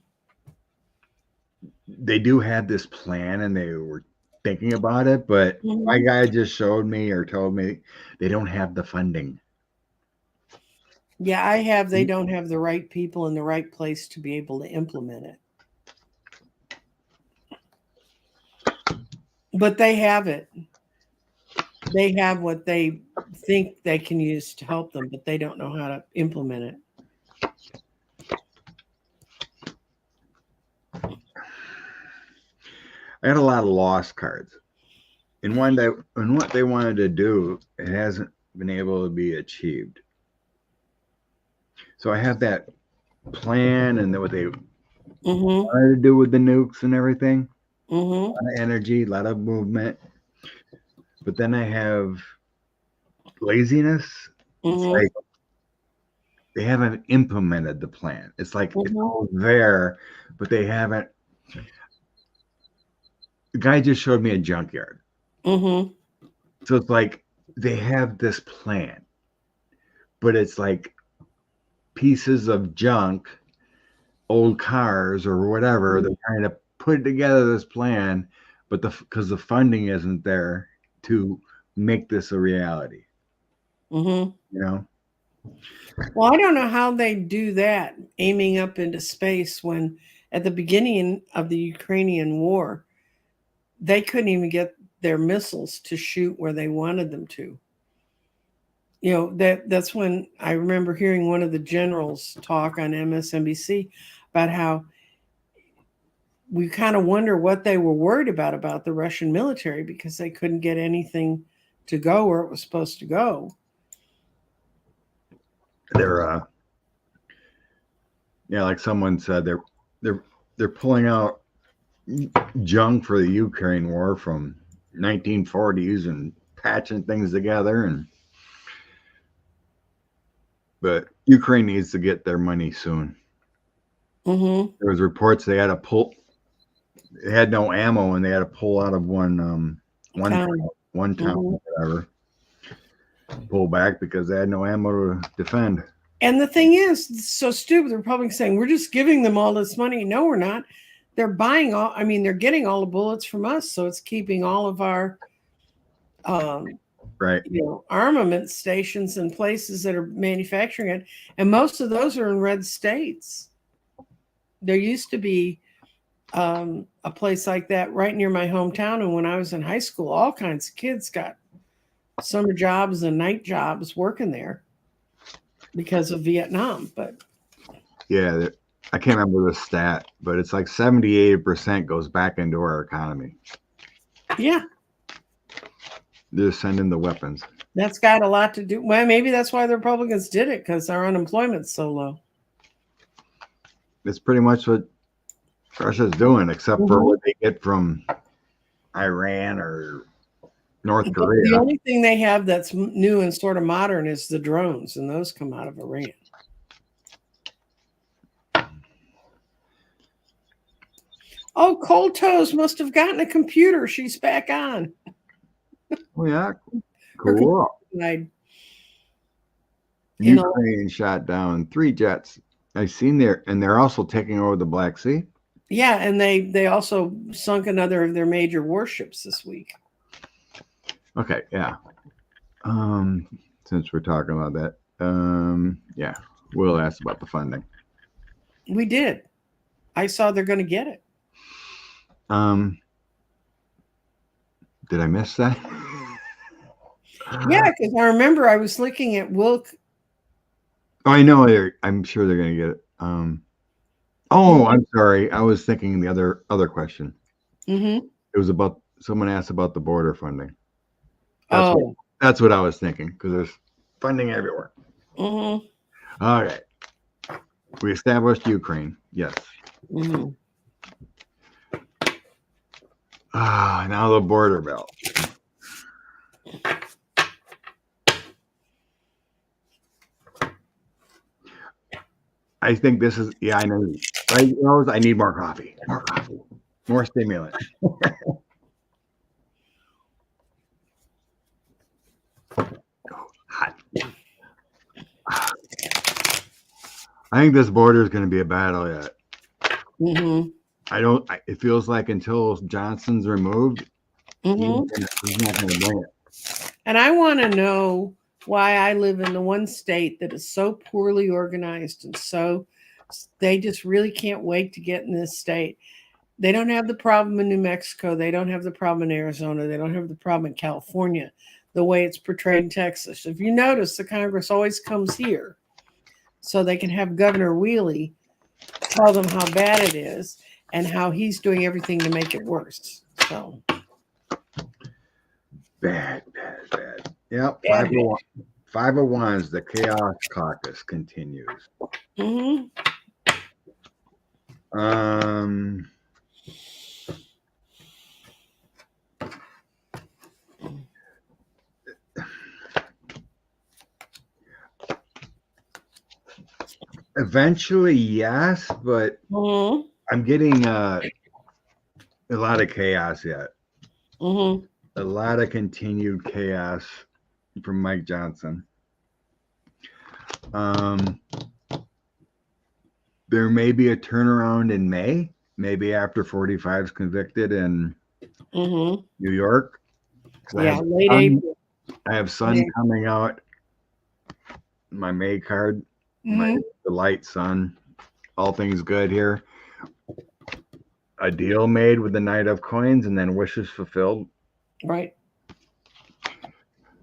Speaker 2: They do have this plan and they were thinking about it, but my guy just showed me or told me they don't have the funding.
Speaker 1: Yeah, they don't have the right people in the right place to be able to implement it. But they have it. They have what they think they can use to help them, but they don't know how to implement it.
Speaker 2: I had a lot of lost cards. And what they wanted to do, it hasn't been able to be achieved. So I have that plan and what they wanted to do with the nukes and everything. A lot of energy, a lot of movement. But then I have laziness. It's like they haven't implemented the plan. It's like it's all there, but they haven't. The guy just showed me a junkyard. So it's like they have this plan, but it's like pieces of junk, old cars or whatever. They're trying to put together this plan, but because the funding isn't there to make this a reality. You know?
Speaker 1: Well, I don't know how they do that, aiming up into space when at the beginning of the Ukrainian war, they couldn't even get their missiles to shoot where they wanted them to. You know, that's when I remember hearing one of the generals talk on MSNBC about how we kind of wonder what they were worried about the Russian military because they couldn't get anything to go where it was supposed to go.
Speaker 2: They're like someone said, they're pulling out junk for the Ukraine war from 1940s and patching things together, but Ukraine needs to get their money soon. There was reports they had to pull. They had no ammo and they had to pull out of one town, whatever. Pull back because they had no ammo to defend.
Speaker 1: And the thing is, it's so stupid. The Republicans saying we're just giving them all this money. No, we're not. They're buying all. I mean, they're getting all the bullets from us, so it's keeping all of our, armament stations and places that are manufacturing it. And most of those are in red states. There used to be a place like that right near my hometown, and when I was in high school, all kinds of kids got summer jobs and night jobs working there because of Vietnam. But
Speaker 2: yeah, I can't remember the stat, but it's like 78% goes back into our economy.
Speaker 1: Yeah.
Speaker 2: They're sending the weapons.
Speaker 1: That's got a lot to do. Well, maybe that's why the Republicans did it, because our unemployment's so low.
Speaker 2: It's pretty much what Russia's doing, except for what they get from Iran or North Korea.
Speaker 1: The only thing they have that's new and sort of modern is the drones, and those come out of Iran. Oh, Cold Toes must have gotten a computer. She's back on.
Speaker 2: Oh yeah,
Speaker 1: Her
Speaker 2: cool.
Speaker 1: computer died. You know,
Speaker 2: Ukraine shot down 3 jets. I've seen there, and they're also taking over the Black Sea.
Speaker 1: yeah, and they also sunk another of their major warships this week.
Speaker 2: Okay, yeah. Since we're talking about that, yeah, Will asked about the funding.
Speaker 1: We did. I saw they're going to get it.
Speaker 2: Did I miss that?
Speaker 1: Yeah, because I remember I was looking at Wilk.
Speaker 2: Oh, I know. I'm sure they're going to get it. Oh, I'm sorry. I was thinking the other question.
Speaker 1: Mm-hmm.
Speaker 2: It was about someone asked about the border funding.
Speaker 1: That's
Speaker 2: what I was thinking because there's funding everywhere.
Speaker 1: Mm-hmm.
Speaker 2: All right. We established Ukraine. Yes.
Speaker 1: Mm-hmm.
Speaker 2: Now the border belt. I think this is, I know. I need more coffee. More coffee. More stimulant. Hot. I think this border is going to be a battle yet.
Speaker 1: Mm-hmm.
Speaker 2: It feels like until Johnson's removed,
Speaker 1: Mm-hmm.
Speaker 2: he's not going to bring it.
Speaker 1: And I want to know why I live in the one state that is so poorly organized and they just really can't wait to get in this state. They don't have the problem in New Mexico. They don't have the problem in Arizona. They don't have the problem in California, the way it's portrayed in Texas. If you notice, the Congress always comes here so they can have Governor Wheelie tell them how bad it is and how he's doing everything to make it worse. So
Speaker 2: bad. Yep. 501s, the Chaos Caucus continues.
Speaker 1: Mm-hmm.
Speaker 2: Eventually, yes, but
Speaker 1: Mm-hmm.
Speaker 2: I'm getting a lot of chaos yet.
Speaker 1: Mm-hmm.
Speaker 2: A lot of continued chaos from Mike Johnson. There may be a turnaround in May, maybe after 45 is convicted in
Speaker 1: Mm-hmm.
Speaker 2: New York.
Speaker 1: Yeah, late April.
Speaker 2: I have sun coming out. My May card, my Delight Sun. All things good here. A deal made with the Knight of Coins and then wishes fulfilled.
Speaker 1: Right.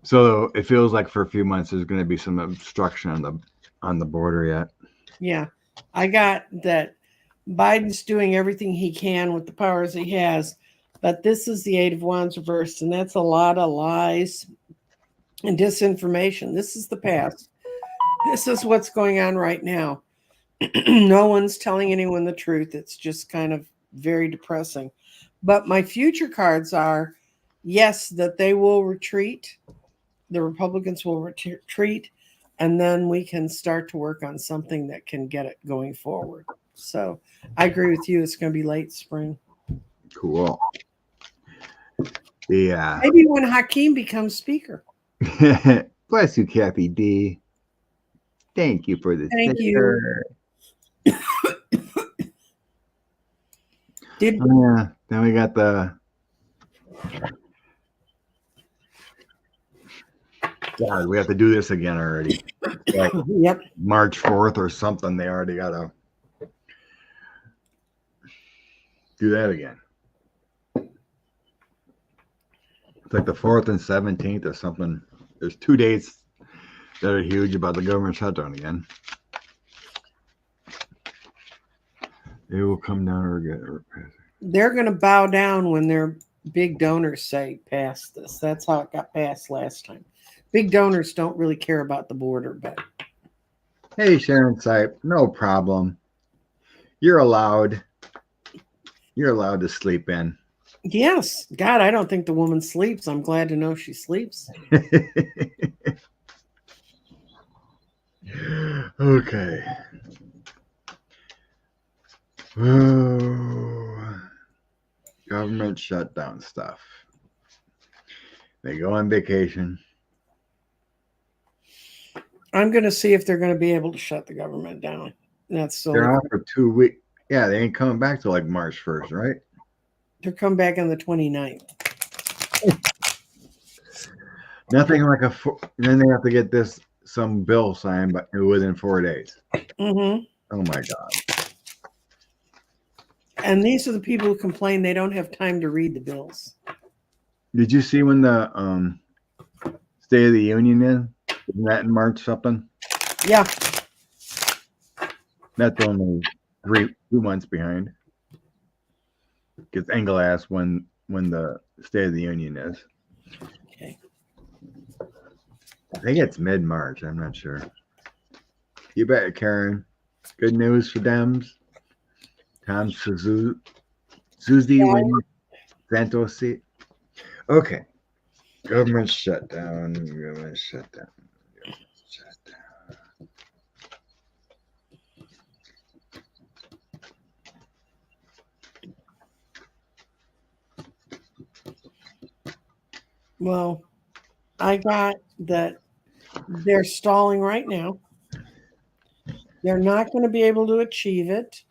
Speaker 2: So it feels like for a few months there's going to be some obstruction on the border yet.
Speaker 1: Yeah. I got that Biden's doing everything he can with the powers he has, but this is the Eight of Wands reversed, and that's a lot of lies and disinformation. This is the past. This is what's going on right now. No one's telling anyone the truth. It's just kind of very depressing. But my future cards are, yes, that they will retreat. The Republicans will retreat, and then we can start to work on something that can get it going forward. So I agree with you. It's going to be late spring.
Speaker 2: Cool. Yeah.
Speaker 1: Maybe when Hakeem becomes speaker.
Speaker 2: Bless you, Kathy D. Thank you for this.
Speaker 1: Thank you.
Speaker 2: Yeah. Then we got the. God, we have to do this again already. Like
Speaker 1: Yep.
Speaker 2: March 4th or something. They already got to do that again. It's like the 4th and 17th or something. There's 2 dates that are huge about the government shutdown again. They will come down or get.
Speaker 1: They're going to bow down when their big donors say pass this. That's how it got passed last time. Big donors don't really care about the border, but.
Speaker 2: Hey, Sharon Sipe, no problem. You're allowed to sleep in.
Speaker 1: Yes. God, I don't think the woman sleeps. I'm glad to know she sleeps.
Speaker 2: Okay. Oh. Government shutdown stuff. They go on vacation.
Speaker 1: I'm going to see if they're going to be able to shut the government down. That's the
Speaker 2: They're
Speaker 1: only,
Speaker 2: off for 2 weeks. Yeah, they ain't coming back till like March 1st, right?
Speaker 1: they'll come back on the 29th.
Speaker 2: Nothing like then they have to get some bill signed but within 4 days.
Speaker 1: Mm-hmm.
Speaker 2: Oh my God.
Speaker 1: And these are the people who complain they don't have time to read the bills.
Speaker 2: Did you see when the State of the Union is? Isn't that in March something?
Speaker 1: Yeah.
Speaker 2: That's only 2 months behind. Because Engel asked when the State of the Union is.
Speaker 1: Okay.
Speaker 2: I think it's mid-March. I'm not sure. You bet, Karen. Good news for Dems. Tom Suzuki wins Santos seat. Okay. Government shutdown. Government shutdown. Government shutdown.
Speaker 1: Well, I got that they're stalling right now. They're not going to be able to achieve it.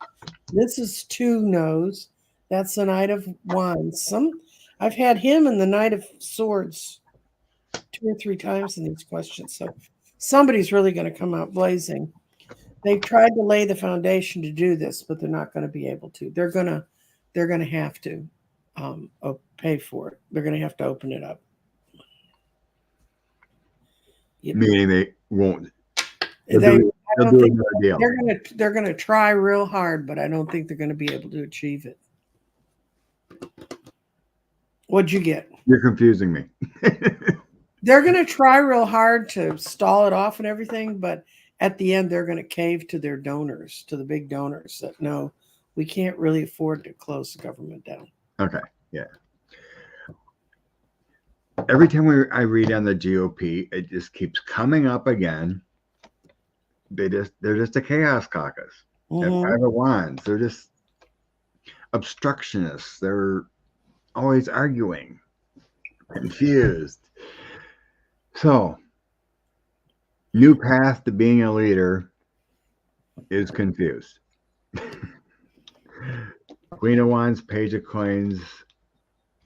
Speaker 1: This is 2 no's. That's the Knight of Wands. I've had him and the Knight of Swords 2 or 3 times in these questions. So somebody's really going to come out blazing. They've tried to lay the foundation to do this, but they're not going to be able to. They're going to have to pay for it. They're going to have to open it up.
Speaker 2: Meaning they won't.
Speaker 1: They're
Speaker 2: Deal.
Speaker 1: going to try real hard, but I don't think they're going to be able to achieve it. What'd you get?
Speaker 2: You're confusing me.
Speaker 1: They're going to try real hard to stall it off and everything, but at the end, they're going to cave to their donors, to the big donors that no, we can't really afford to close the government down.
Speaker 2: Okay, yeah. Every time I read on the GOP, it just keeps coming up again. They're just a chaos caucus.
Speaker 1: Mm-hmm.
Speaker 2: Five of Wands. They're just obstructionists. They're always arguing, confused. So, new path to being a leader is confused. Queen of Wands, Page of Coins,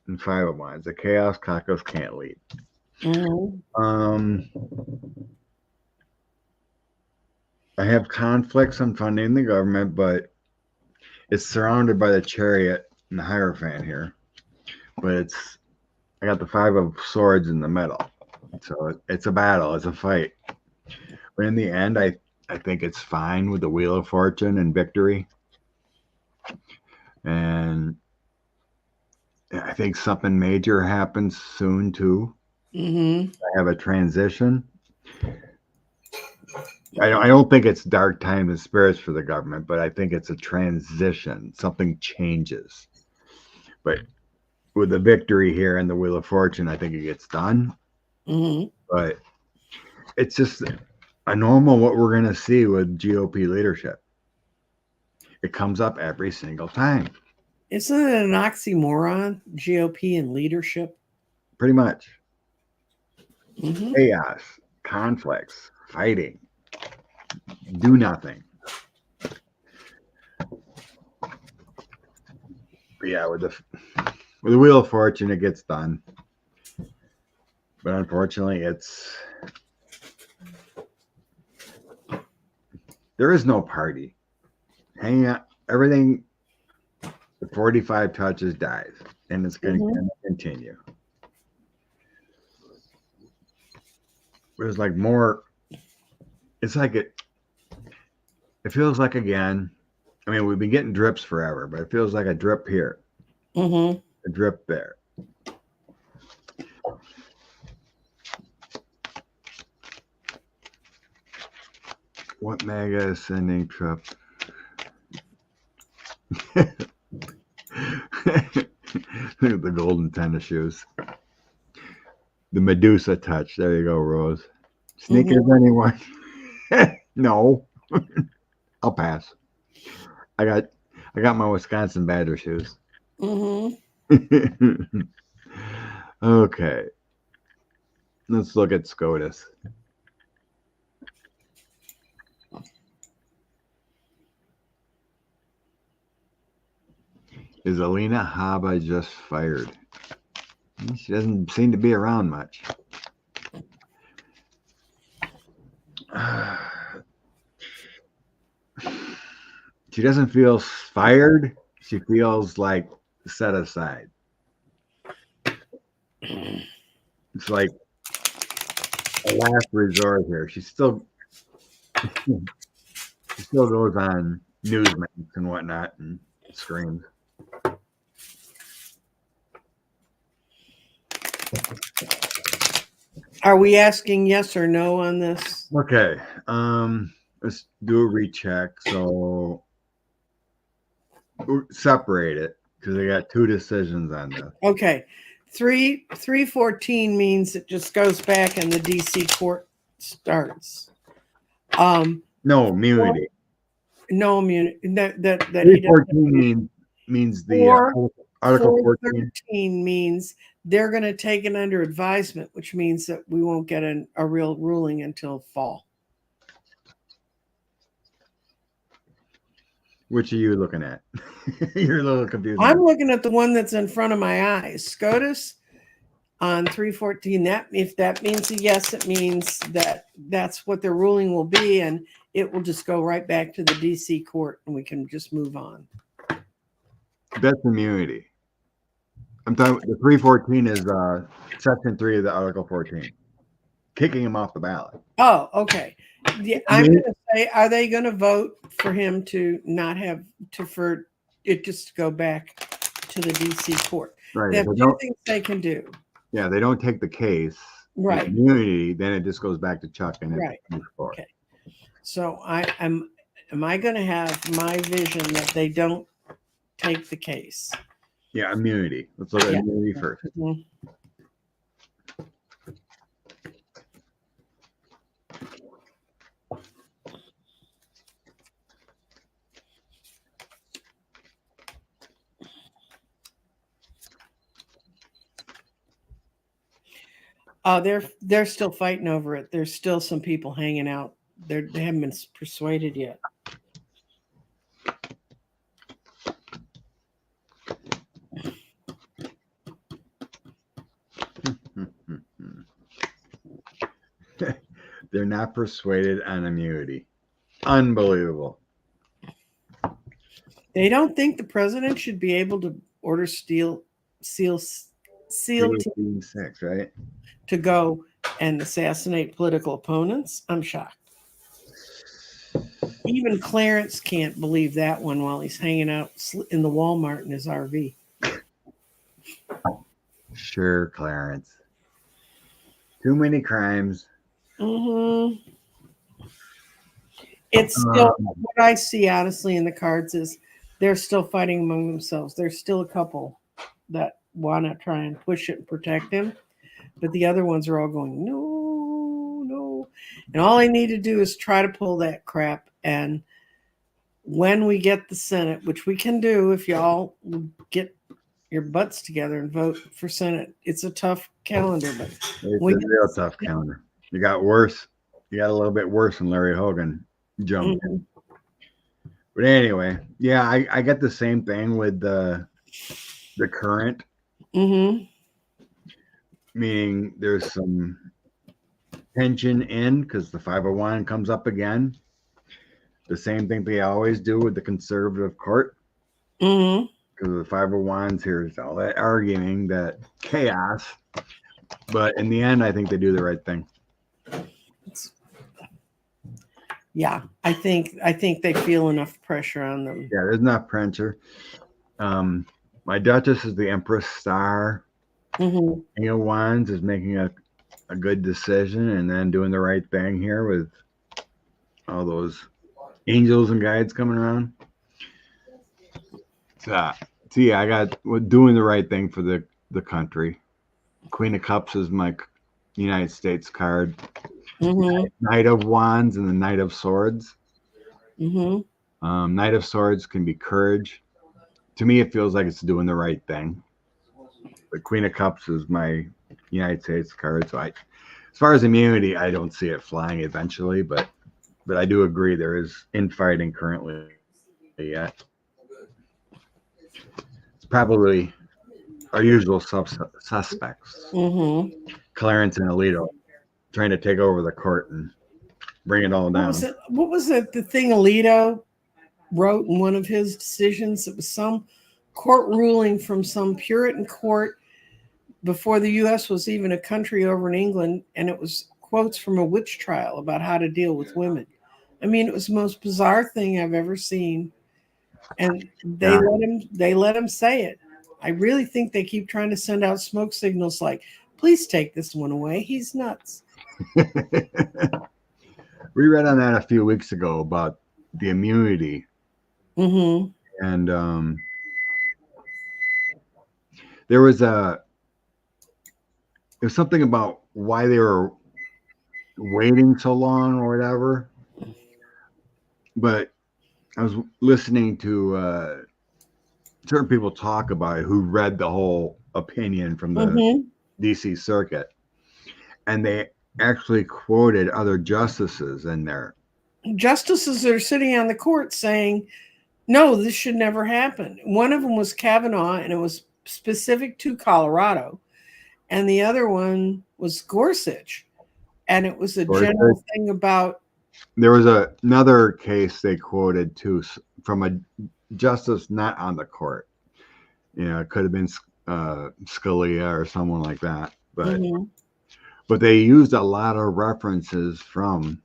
Speaker 2: and 5 of Wands. The chaos caucus can't lead.
Speaker 1: Mm-hmm.
Speaker 2: I have conflicts on funding the government, but it's surrounded by the Chariot and the Hierophant here. But I got the 5 of Swords in the middle. So it's a battle, it's a fight. But in the end, I think it's fine with the Wheel of Fortune and victory. And I think something major happens soon too.
Speaker 1: Mm-hmm.
Speaker 2: I have a transition. I don't think it's dark times and spirits for the government, but I think it's a transition. Something changes. But with the victory here and the Wheel of Fortune, I think it gets done.
Speaker 1: Mm-hmm.
Speaker 2: But it's just a normal what we're going to see with GOP leadership. It comes up every single time.
Speaker 1: Isn't it an oxymoron, GOP and leadership?
Speaker 2: Pretty much.
Speaker 1: Mm-hmm.
Speaker 2: Chaos, conflicts, fighting, do nothing. But yeah, with the Wheel of Fortune, it gets done. But unfortunately, there is no party. Hang out, everything, the 45 touches dies, and it's going to continue. There's like more, it's like it feels like again, I mean, we've been getting drips forever, but it feels like a drip here, a drip there. What mega ascending trip? Look at the golden tennis shoes. The Medusa touch. There you go, Rose. Sneakers, anyone? No. I'll pass. I got my Wisconsin Badger shoes.
Speaker 1: Mm-hmm.
Speaker 2: Okay. Let's look at SCOTUS. Is Alina Habba just fired? She doesn't seem to be around much. She doesn't feel fired. She feels like set aside. It's like a last resort here. She still goes on Newsmax and whatnot and screams.
Speaker 1: Are we asking yes or no on this?
Speaker 2: Okay. Let's do a recheck. So separate it because I got two decisions on this.
Speaker 1: Okay. 314 means it just goes back and the DC court starts.
Speaker 2: No immunity.
Speaker 1: No immunity. That he
Speaker 2: 314 means the Article 14.
Speaker 1: 413 means they're going to take it under advisement, which means that we won't get a real ruling until fall.
Speaker 2: Which are you looking at? You're a little confused.
Speaker 1: I'm looking at the one that's in front of my eyes. SCOTUS on 314. If that means a yes, it means that that's what the ruling will be, and it will just go right back to the DC court, and we can just move on.
Speaker 2: That's immunity. I'm talking. The 314 is Section 3 of the Article 14, kicking him off the ballot.
Speaker 1: Oh, okay. Yeah, I'm going to say, are they going to vote for him to not have for it just to go back to the DC court?
Speaker 2: Right.
Speaker 1: They have two things they can do.
Speaker 2: Yeah, they don't take the case.
Speaker 1: Right.
Speaker 2: Immunity, then it just goes back to Chuck and
Speaker 1: right. Okay. So am I going to have my vision that they don't take the case?
Speaker 2: Yeah, immunity. Let's look at immunity first.
Speaker 1: Mm-hmm. They're still fighting over it. There's still some people hanging out. They haven't been persuaded yet.
Speaker 2: They're not persuaded on immunity. Unbelievable.
Speaker 1: They don't think the president should be able to order SEAL team
Speaker 2: 6, right?
Speaker 1: To go and assassinate political opponents. I'm shocked. Even Clarence can't believe that one while he's hanging out in the Walmart in his RV.
Speaker 2: Sure, Clarence. Too many crimes.
Speaker 1: Mm-hmm. It's still what I see, honestly, in the cards is they're still fighting among themselves. There's still a couple that want to try and push it and protect him. But the other ones are all going, no, no. And all I need to do is try to pull that crap. And when we get the Senate, which we can do if y'all get your butts together and vote for Senate, it's a tough calendar. But
Speaker 2: it's a real tough calendar. You got worse. You got a little bit worse when Larry Hogan jumped in. But anyway, yeah, I get the same thing with the current.
Speaker 1: Mm-hmm.
Speaker 2: Meaning there's some tension in because the 501 comes up again. The same thing they always do with the conservative court.
Speaker 1: Mm-hmm.
Speaker 2: Because the 501s, here's all that arguing, that chaos. But in the end, I think they do the right thing.
Speaker 1: Yeah, I think they feel enough pressure on them.
Speaker 2: Yeah, there's enough pressure. My Duchess is the Empress Star.
Speaker 1: Mm-hmm.
Speaker 2: King of Wands is making a good decision and then doing the right thing here with all those angels and guides coming around. So yeah, I got doing the right thing for the country. Queen of Cups is my United States card.
Speaker 1: Mm-hmm.
Speaker 2: Knight of Wands and the Knight of Swords.
Speaker 1: Mm-hmm.
Speaker 2: Knight of Swords can be courage. To me, it feels like it's doing the right thing. the Queen of Cups is my United States card. So as far as immunity, I don't see it flying eventually, but I do agree there is infighting currently yet. It's probably our usual suspects, Clarence and Alito, trying to take over the court and bring it all down.
Speaker 1: What was it? The thing Alito wrote in one of his decisions? It was some court ruling from some Puritan court before the U.S. was even a country over in England, and it was quotes from a witch trial about how to deal with women. I mean, it was the most bizarre thing I've ever seen, and they let him say it. I really think they keep trying to send out smoke signals like, please take this one away. He's nuts.
Speaker 2: We read on that a few weeks ago about the immunity. And there was something about why they were waiting so long or whatever. But I was listening to certain people talk about it who read the whole opinion from the DC Circuit, and they actually quoted other justices in there.
Speaker 1: Justices that are sitting on the court saying, no, this should never happen. One of them was Kavanaugh, and it was specific to Colorado. And the other one was Gorsuch. And it was a general thing about.
Speaker 2: There was another case they quoted too from a justice not on the court. It could have been Scalia or someone like that. But they used a lot of references from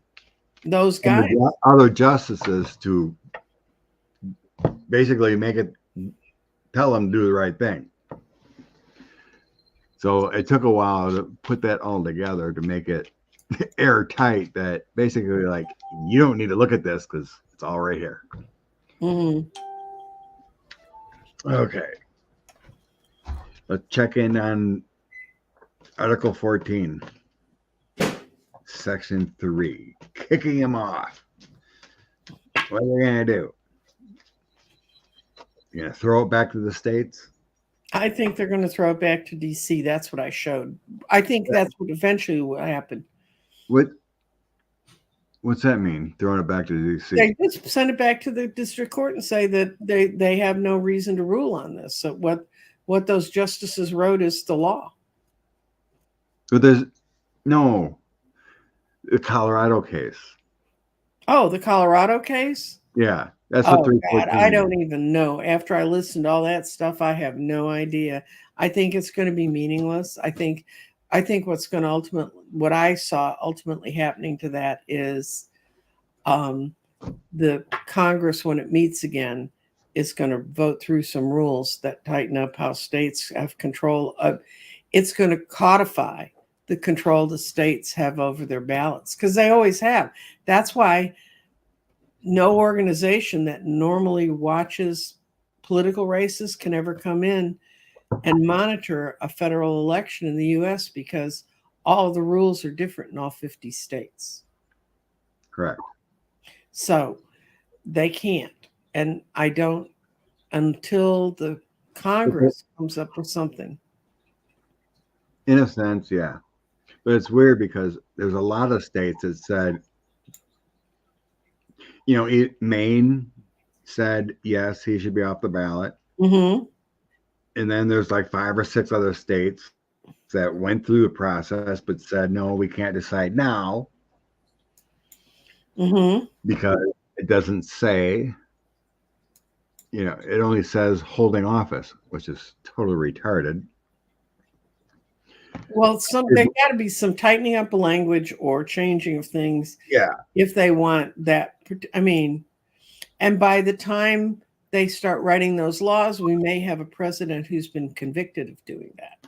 Speaker 1: those guys,
Speaker 2: other justices, to basically tell them to do the right thing. So it took a while to put that all together to make it airtight, that basically, like, you don't need to look at this because it's all right here. Okay. Let's check in on Article 14, Section 3, kicking him off. What are they going to do? You going to throw it back to the states?
Speaker 1: I think they're going to throw it back to DC. That's what I showed. I think that's what eventually will happen.
Speaker 2: What's that mean? Throwing it back to DC?
Speaker 1: They just send it back to the district court and say that they have no reason to rule on this. So what those justices wrote is the law.
Speaker 2: But there's the Colorado case.
Speaker 1: Oh, the Colorado case?
Speaker 2: Yeah, that's what 314.
Speaker 1: I don't even know. After I listened to all that stuff, I have no idea. I think it's going to be meaningless. I think what I saw ultimately happening to that is the Congress, when it meets again, is going to vote through some rules that tighten up how states have control of. It's going to codify the control the states have over their ballots, because they always have. That's why no organization that normally watches political races can ever come in and monitor a federal election in the U.S. because all of the rules are different in all 50 states.
Speaker 2: Correct.
Speaker 1: So they can't. And I don't, until the Congress comes up with something.
Speaker 2: In a sense, yeah. But it's weird because there's a lot of states that said, Maine said, yes, he should be off the ballot. And then there's like 5 or 6 other states that went through the process but said, no, we can't decide now. Because it doesn't say, it only says holding office, which is totally retarded.
Speaker 1: Well, there got to be some tightening up of language or changing of things.
Speaker 2: Yeah.
Speaker 1: If they want that. I mean, and by the time they start writing those laws, we may have a president who's been convicted of doing that.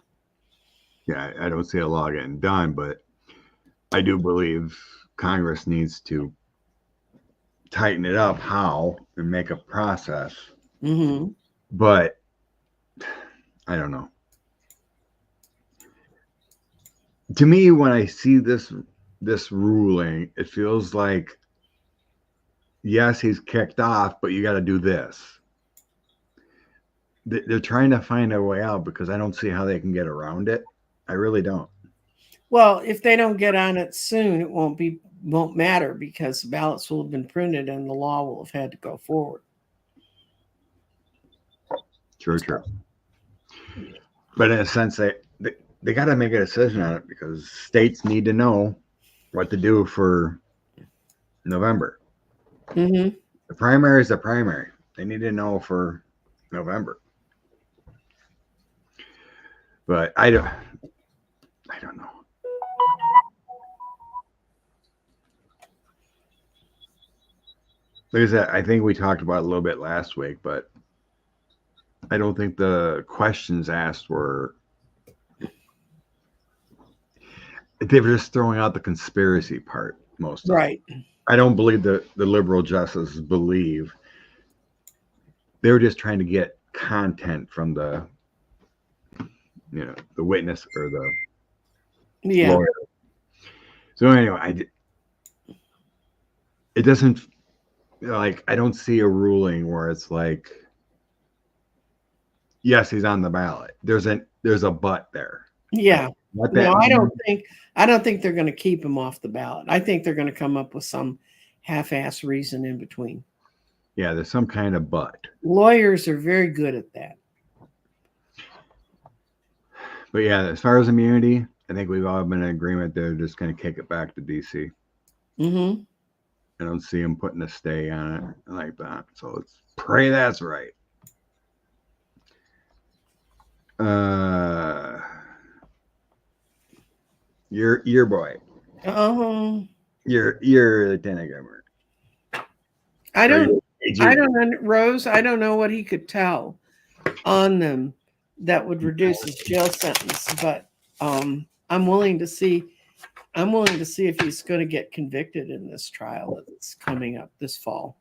Speaker 2: Yeah, I don't see a law getting done, but I do believe Congress needs to tighten it up and make a process. But I don't know. To me, when I see this ruling, it feels like, yes, he's kicked off, but you got to do this. they're trying to find a way out because I don't see how they can get around it. I really don't.
Speaker 1: Well, if they don't get on it soon, it won't matter because ballots will have been printed and the law will have had to go forward.
Speaker 2: True. But in a sense, they got to make a decision on it because states need to know what to do for November.
Speaker 1: Mm-hmm.
Speaker 2: The primary is the primary. They need to know for November. But I don't know. Like I said, I think we talked about it a little bit last week, but I don't think the questions asked were. They were just throwing out the conspiracy part most of
Speaker 1: Right.
Speaker 2: I don't believe the liberal justices believe. They were just trying to get content from the witness or the lawyer. So anyway, it doesn't like I don't see a ruling where it's like, yes, he's on the ballot. There's a but there.
Speaker 1: Yeah.
Speaker 2: What
Speaker 1: No,
Speaker 2: that
Speaker 1: I don't think they're going to keep him off the ballot. I think they're going to come up with some half-ass reason in between.
Speaker 2: Yeah, there's some kind of but.
Speaker 1: Lawyers are very good at that.
Speaker 2: But yeah, as far as immunity, I think we've all been in agreement they're just going to kick it back to DC.
Speaker 1: Mm-hmm.
Speaker 2: I don't see them putting a stay on it like that. So let's pray that's right. Your boy. Your lieutenant governor.
Speaker 1: Rose, I don't know what he could tell on them that would reduce his jail sentence, but I'm willing to see if he's going to get convicted in this trial that's coming up this fall.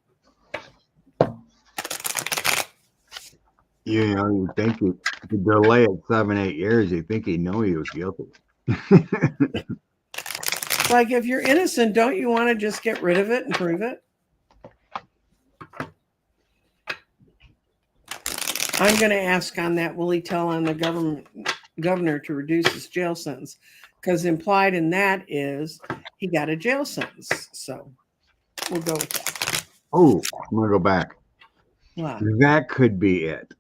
Speaker 2: You think you could delay it 7-8 years, you think he'd know he was guilty.
Speaker 1: Like, if you're innocent, don't you want to just get rid of it and prove it? I'm going to ask on that, will he tell on the governor to reduce his jail sentence? Because implied in that is he got a jail sentence. So we'll go with that.
Speaker 2: Oh, I'm going to go back.
Speaker 1: Wow.
Speaker 2: That could be it.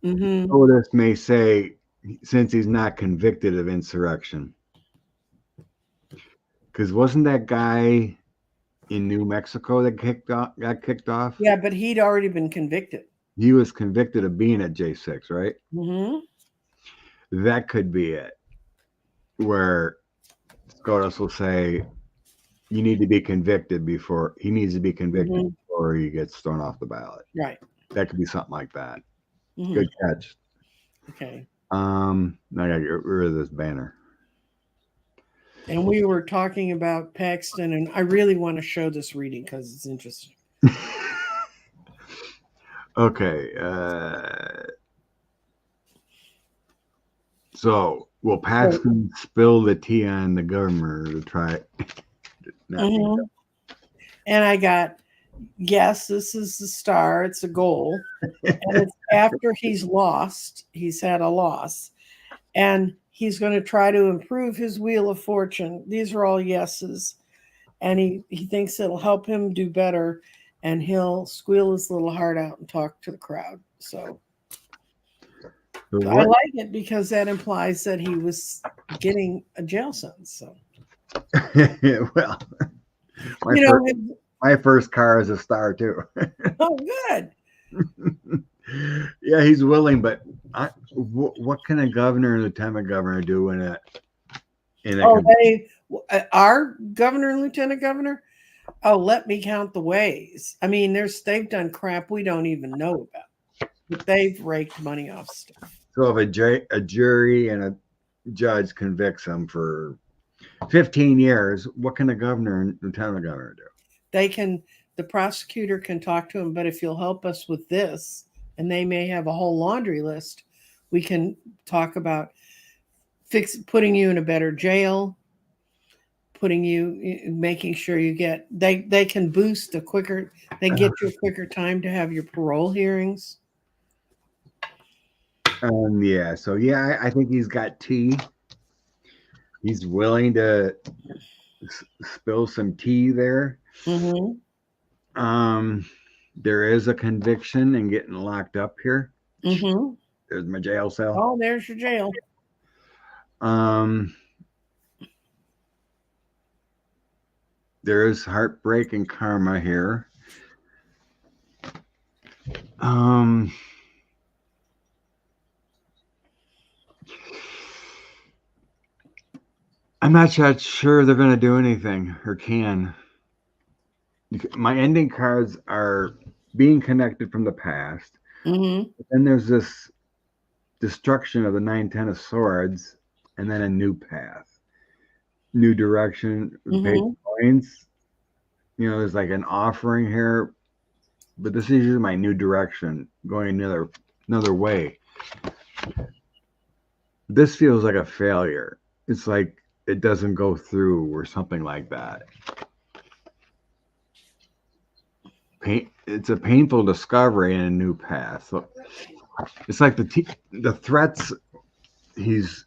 Speaker 1: Mm-hmm.
Speaker 2: Otis may say, since he's not convicted of insurrection. Because wasn't that guy in New Mexico that got kicked off?
Speaker 1: Yeah, but he'd already been convicted.
Speaker 2: He was convicted of being at J6, right?
Speaker 1: Mm-hmm.
Speaker 2: That could be it. Where SCOTUS will say, you need to be convicted before he before he gets thrown off the ballot.
Speaker 1: Right.
Speaker 2: That could be something like that.
Speaker 1: Mm-hmm.
Speaker 2: Good catch.
Speaker 1: Okay.
Speaker 2: Now I gotta get rid of this banner.
Speaker 1: And we were talking about Paxton, and I really want to show this reading because it's interesting.
Speaker 2: Okay. So will Paxton spill the tea on the governor to try?
Speaker 1: Mm-hmm. And I got, yes, this is the star. It's a goal. And it's after he's had a loss. And he's going to try to improve his wheel of fortune. These are all yeses. And he thinks it'll help him do better. And he'll squeal his little heart out and talk to the crowd. So I like it because that implies that he was getting a jail sentence. So.
Speaker 2: Well, my first car is a star too.
Speaker 1: Oh, good.
Speaker 2: Yeah, he's willing, but what can a governor and lieutenant governor do
Speaker 1: our governor and lieutenant governor? Oh, let me count the ways. I mean, they've done crap we don't even know about, but they've raked money off stuff.
Speaker 2: So if a jury and a judge convicts them for 15 years, what can the governor and lieutenant governor do?
Speaker 1: The prosecutor can talk to him, but if you'll help us with this, and they may have a whole laundry list, we can talk about putting you in a better jail, putting you, making sure you get, they can boost a quicker, they get you a quicker time to have your parole hearings.
Speaker 2: Yeah. So yeah, I think he's got tea. He's willing to spill some tea there.
Speaker 1: Mm-hmm.
Speaker 2: There is a conviction and getting locked up here.
Speaker 1: Mm-hmm.
Speaker 2: There's my jail cell.
Speaker 1: Oh, there's your jail.
Speaker 2: There is heartbreak and karma here. I'm not yet sure they're going to do anything or can. My ending cards are being connected from the past.
Speaker 1: Mm-hmm.
Speaker 2: Then there's this destruction of the 9-10 of swords, and then a new path, new direction, page points. You know, there's like an offering here, but this is usually my new direction, going another way. This feels like a failure. It's like it doesn't go through or something like that. It's a painful discovery and a new path. So it's like the threats he's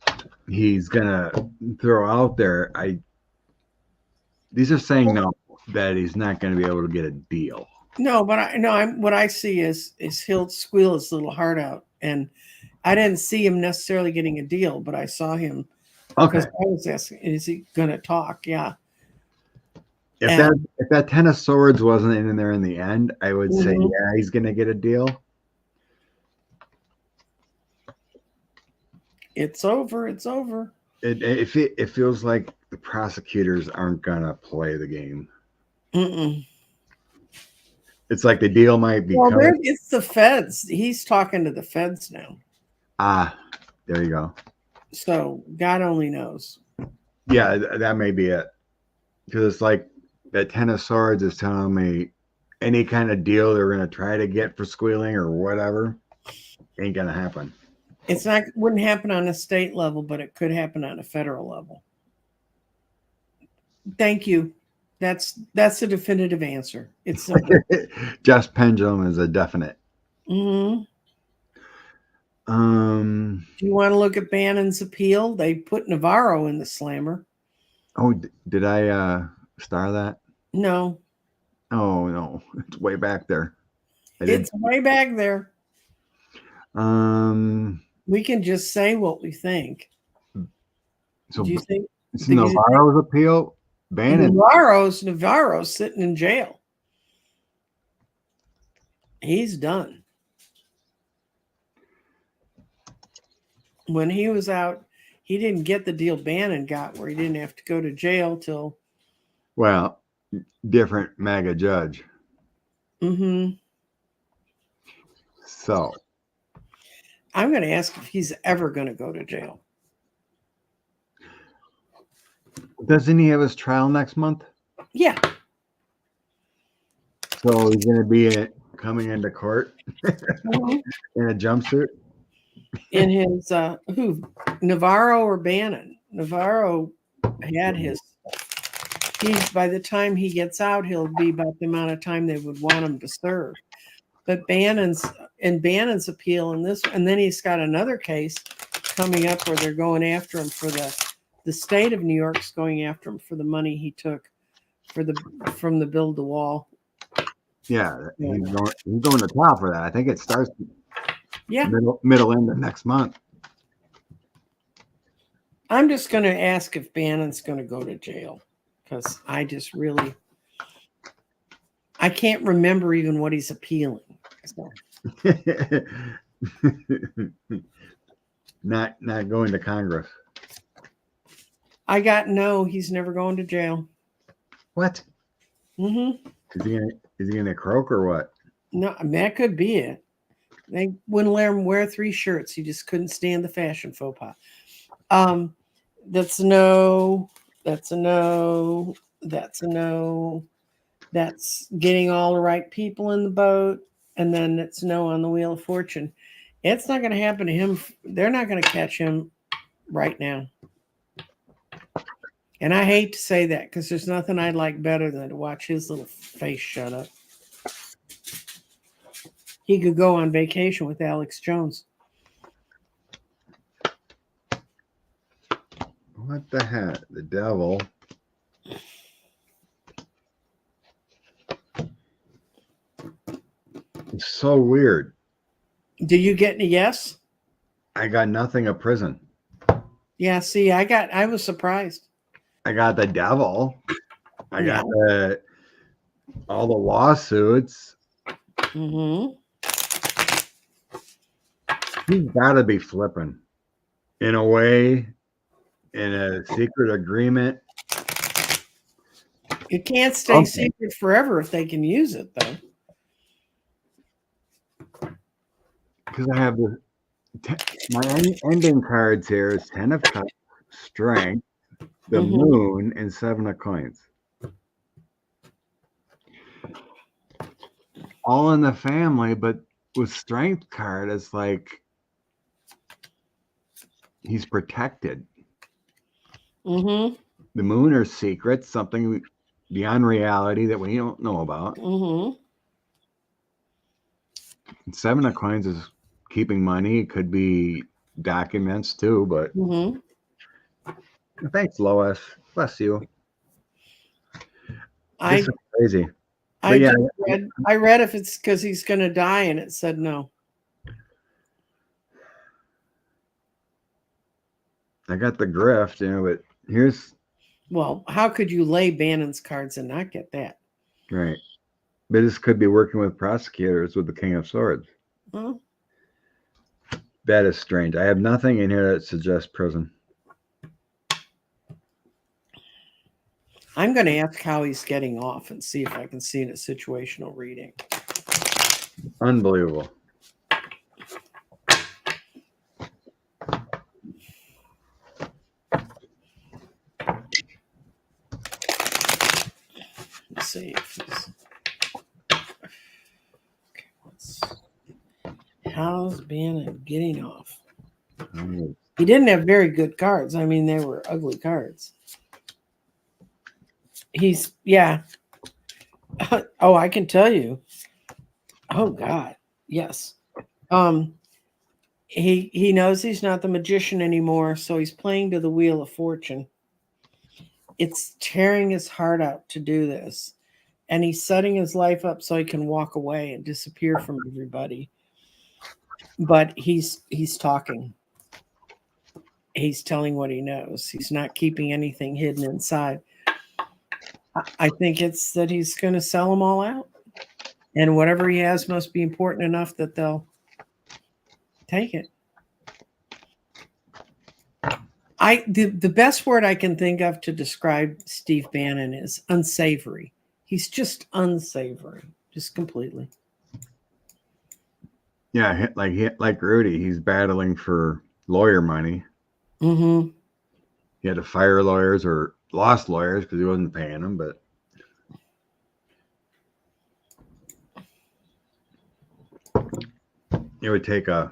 Speaker 2: gonna throw out there. These are saying no, that he's not gonna be able to get a deal.
Speaker 1: No, but what I see is he'll squeal his little heart out, and I didn't see him necessarily getting a deal, but I saw him.
Speaker 2: Okay.
Speaker 1: Because I was asking, is he going to talk? Yeah.
Speaker 2: If that 10 of swords wasn't in there in the end, I would say, yeah, he's gonna get a deal.
Speaker 1: It's over. It's over.
Speaker 2: It feels like the prosecutors aren't gonna play the game.
Speaker 1: Mm-mm.
Speaker 2: It's like the deal might be.
Speaker 1: Well, it's the feds. He's talking to the feds now.
Speaker 2: There you go.
Speaker 1: So God only knows.
Speaker 2: Yeah, that may be it. Because it's like that 10 of swords is telling me any kind of deal they're gonna try to get for squealing or whatever ain't gonna happen.
Speaker 1: Wouldn't happen on a state level, but it could happen on a federal level. Thank you. That's a definitive answer. It's simple.
Speaker 2: Just pendulum is a definite.
Speaker 1: Mm-hmm.
Speaker 2: Do
Speaker 1: you want to look at Bannon's appeal? They put Navarro in the slammer.
Speaker 2: Oh, did I star that?
Speaker 1: No.
Speaker 2: Oh no, it's way back there.
Speaker 1: It's way back there. We can just say what we think.
Speaker 2: So
Speaker 1: do you think
Speaker 2: it's Navarro's appeal? Bannon.
Speaker 1: Navarro's sitting in jail. He's done. When he was out, he didn't get the deal Bannon got, where he didn't have to go to jail till.
Speaker 2: Well, different MAGA judge.
Speaker 1: Mm-hmm.
Speaker 2: So
Speaker 1: I'm going to ask if he's ever going to go to jail.
Speaker 2: Doesn't he have his trial next month?
Speaker 1: Yeah.
Speaker 2: So he's going to be coming into court in a jumpsuit?
Speaker 1: In his, Navarro or Bannon? Navarro had his. By the time he gets out, he'll be about the amount of time they would want him to serve. But Bannon's appeal in this, and then he's got another case coming up where they're going after him for the state of New York's going after him for the money he took from the build the wall.
Speaker 2: Yeah, he's going to trial for that. I think it starts middle end of next month.
Speaker 1: I'm just going to ask if Bannon's going to go to jail, because I just really, I can't remember even what he's appealing. So.
Speaker 2: not going to Congress.
Speaker 1: I got no. He's never going to jail.
Speaker 2: What?
Speaker 1: Mm-hmm.
Speaker 2: Is he gonna croak or what?
Speaker 1: No, that could be it. They wouldn't let him wear 3 shirts. He just couldn't stand the fashion faux pas. That's a no. That's a no. That's a no. That's getting all the right people in the boat. And then it's no on the Wheel of Fortune. It's not going to happen to him. They're not going to catch him right now. And I hate to say that because there's nothing I'd like better than to watch his little face shut up. He could go on vacation with Alex Jones.
Speaker 2: What the heck? The devil. It's so weird.
Speaker 1: Do you get any yes?
Speaker 2: I got nothing of prison.
Speaker 1: Yeah, see, I was surprised.
Speaker 2: I got the devil. I
Speaker 1: Yeah.
Speaker 2: got all the lawsuits.
Speaker 1: Mm-hmm.
Speaker 2: He's got to be flipping in a way, in a secret agreement.
Speaker 1: It can't stay secret forever if they can use it, though.
Speaker 2: Because I have my ending cards here is 10 of Cups, Strength, the Moon, and 7 of Coins. All in the family, but with Strength card, it's like he's protected.
Speaker 1: Mm-hmm.
Speaker 2: The Moon are secrets, something beyond reality that we don't know about.
Speaker 1: Mm-hmm.
Speaker 2: And 7 of Coins is keeping money. It could be documents too, but thanks, Lois. Bless you. This is crazy.
Speaker 1: I read if it's because he's going to die, and it said no.
Speaker 2: I got the grift, but here's.
Speaker 1: Well, how could you lay Bannon's cards and not get that?
Speaker 2: Right. But this could be working with prosecutors with the King of Swords.
Speaker 1: Well,
Speaker 2: that is strange. I have nothing in here that suggests prison.
Speaker 1: I'm going to ask how he's getting off and see if I can see in a situational reading.
Speaker 2: Unbelievable.
Speaker 1: Let's see if he's... How's Bannon getting off? He didn't have very good cards. I mean, they were ugly cards. Yeah. Oh, I can tell you. Oh God, yes. He knows he's not the magician anymore, so he's playing to the Wheel of Fortune. It's tearing his heart out to do this, and he's setting his life up so he can walk away and disappear from everybody. But he's talking. He's telling what he knows. He's not keeping anything hidden inside. I think it's that he's going to sell them all out. And whatever he has must be important enough that they'll take it. The best word I can think of to describe Steve Bannon is unsavory. He's just unsavory, just completely.
Speaker 2: Yeah, like Rudy, he's battling for lawyer money.
Speaker 1: Mm-hmm.
Speaker 2: He had to fire lawyers or lost lawyers because he wasn't paying them, but it would take a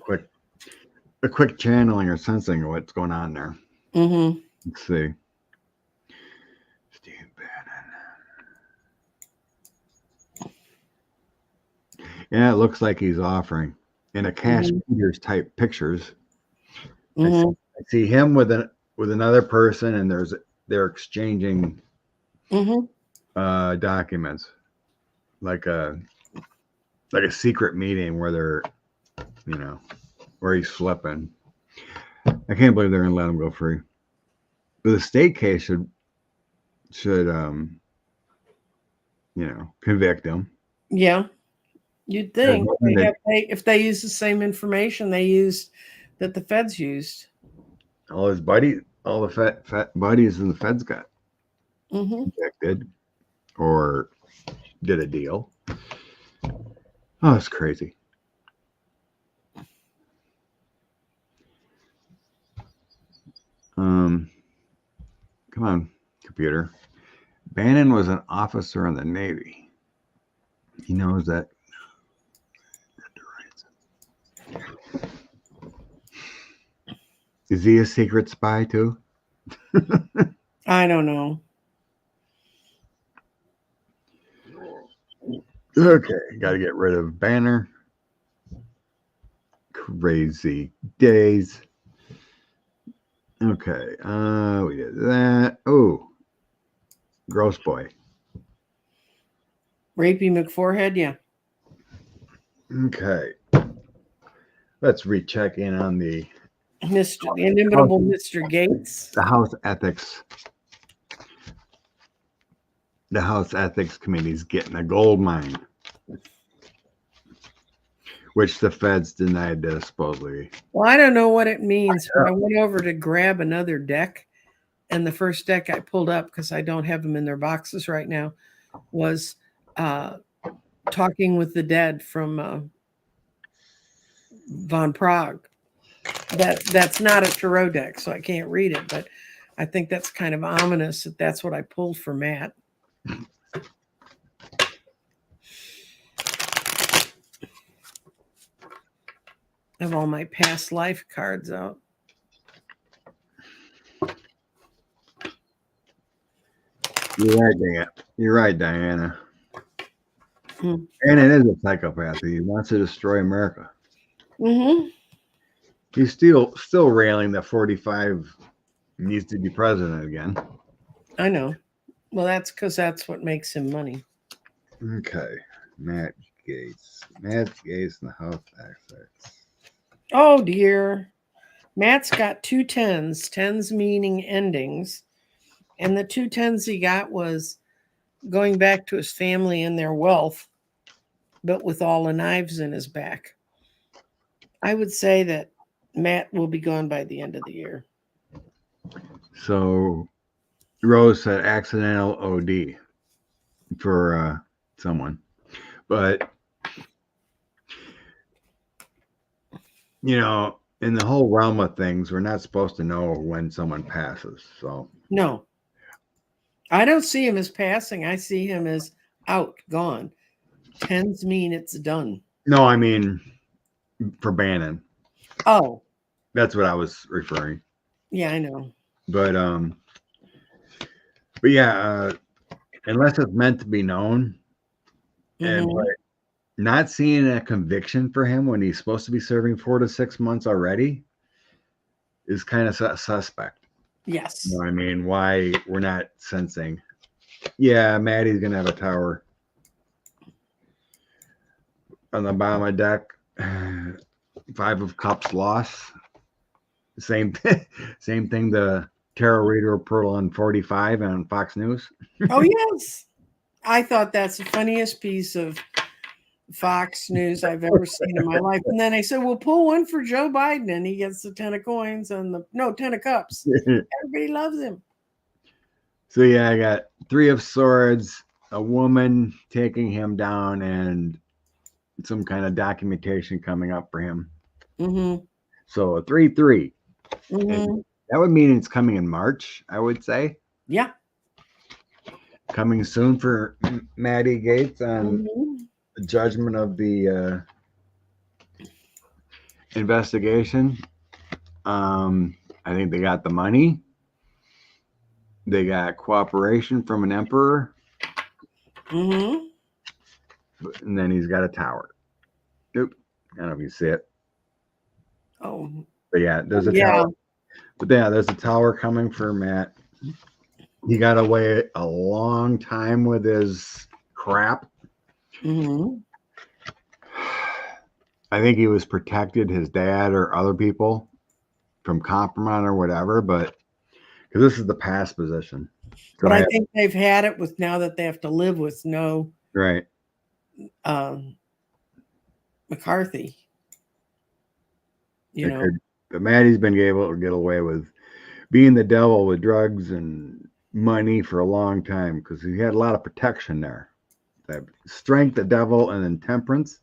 Speaker 2: quick channeling or sensing of what's going on there.
Speaker 1: Mm-hmm.
Speaker 2: Let's see. Steve Bannon. Yeah, it looks like he's offering in a Cash Peters type pictures.
Speaker 1: Mm-hmm.
Speaker 2: I see him with another person, and they're exchanging documents, like a secret meeting where they're, where he's flipping. I can't believe they're gonna let him go free. But the state case should convict him.
Speaker 1: Yeah, you'd think if they use the same information they used that the feds used.
Speaker 2: All his buddies, all the fat buddies in the feds got convicted or did a deal. Oh, it's crazy. Come on, computer. Bannon was an officer in the Navy. He knows that. Is he a secret spy too?
Speaker 1: I don't know.
Speaker 2: Okay, got to get rid of Banner. Crazy days. Okay, we did that. Oh, Gross Boy.
Speaker 1: Rapey McForehead, yeah.
Speaker 2: Okay, let's recheck in on the
Speaker 1: The inimitable Mr. Gates.
Speaker 2: House Ethics. The House Ethics Committee's getting a gold mine, which the feds denied to supposedly.
Speaker 1: Well, I don't know what it means, but I went over to grab another deck, and the first deck I pulled up, because I don't have them in their boxes right now, was Talking with the Dead from Von Prague. That's not a tarot deck, so I can't read it, but I think that's kind of ominous that that's what I pulled for Matt. I have all my past life cards out.
Speaker 2: You're right, Diana.
Speaker 1: Hmm.
Speaker 2: And it is a psychopath. He wants to destroy America.
Speaker 1: Mm-hmm.
Speaker 2: He's still railing that 45 needs to be president again.
Speaker 1: I know. Well, that's because that's what makes him money.
Speaker 2: Okay, Matt Gates and the House Ethics.
Speaker 1: Oh dear. Matt's got 2 10s, 10s meaning endings. And the 2 10s he got was going back to his family and their wealth, but with all the knives in his back. I would say that Matt will be gone by the end of the year.
Speaker 2: So Rose said accidental OD for someone. But, you know, in the whole realm of things, we're not supposed to know when someone passes. So,
Speaker 1: no, I don't see him as passing. I see him as out, gone. 10s mean it's done.
Speaker 2: no, I mean for Bannon.
Speaker 1: Oh,
Speaker 2: That's what I was referring.
Speaker 1: yeah, I know.
Speaker 2: But yeah, unless it's meant to be known, and
Speaker 1: Mhm.
Speaker 2: but not seeing a conviction for him when he's supposed to be serving 4 to 6 months already is kind of suspect.
Speaker 1: Yes.
Speaker 2: You know what I mean? Why we're not sensing, yeah, Maddie's gonna have a tower on the bottom of the deck. 5 of Cups loss. Same thing. The tarot reader put on 45 on Fox News.
Speaker 1: Oh, yes. I thought that's the funniest piece of Fox News I've ever seen in my life. And then I said, "We'll pull one for Joe Biden," and he gets the 10 of coins and 10 of cups. Everybody loves him.
Speaker 2: So yeah, I got 3 of Swords, a woman taking him down, and some kind of documentation coming up for him.
Speaker 1: Mm-hmm.
Speaker 2: So a 3-3.
Speaker 1: Mm-hmm.
Speaker 2: That would mean it's coming in March, I would say.
Speaker 1: Yeah.
Speaker 2: Coming soon for Maddie Gates on the judgment of the investigation. I think they got the money. They got cooperation from an emperor.
Speaker 1: Mm-hmm.
Speaker 2: And then he's got a tower. Oop. I don't know if you see it.
Speaker 1: Oh.
Speaker 2: But yeah, there's a tower. But yeah, there's a tower coming for Matt. He got away a long time with his crap.
Speaker 1: Mm-hmm.
Speaker 2: I think he was protected, his dad or other people, from compromise or whatever, but because this is the past position. So
Speaker 1: But I think they've had it with now that they have to live with no
Speaker 2: right.
Speaker 1: McCarthy. You know.
Speaker 2: But Maddie's been able to get away with being the devil with drugs and money for a long time because he had a lot of protection there. That strength, the devil, and then temperance.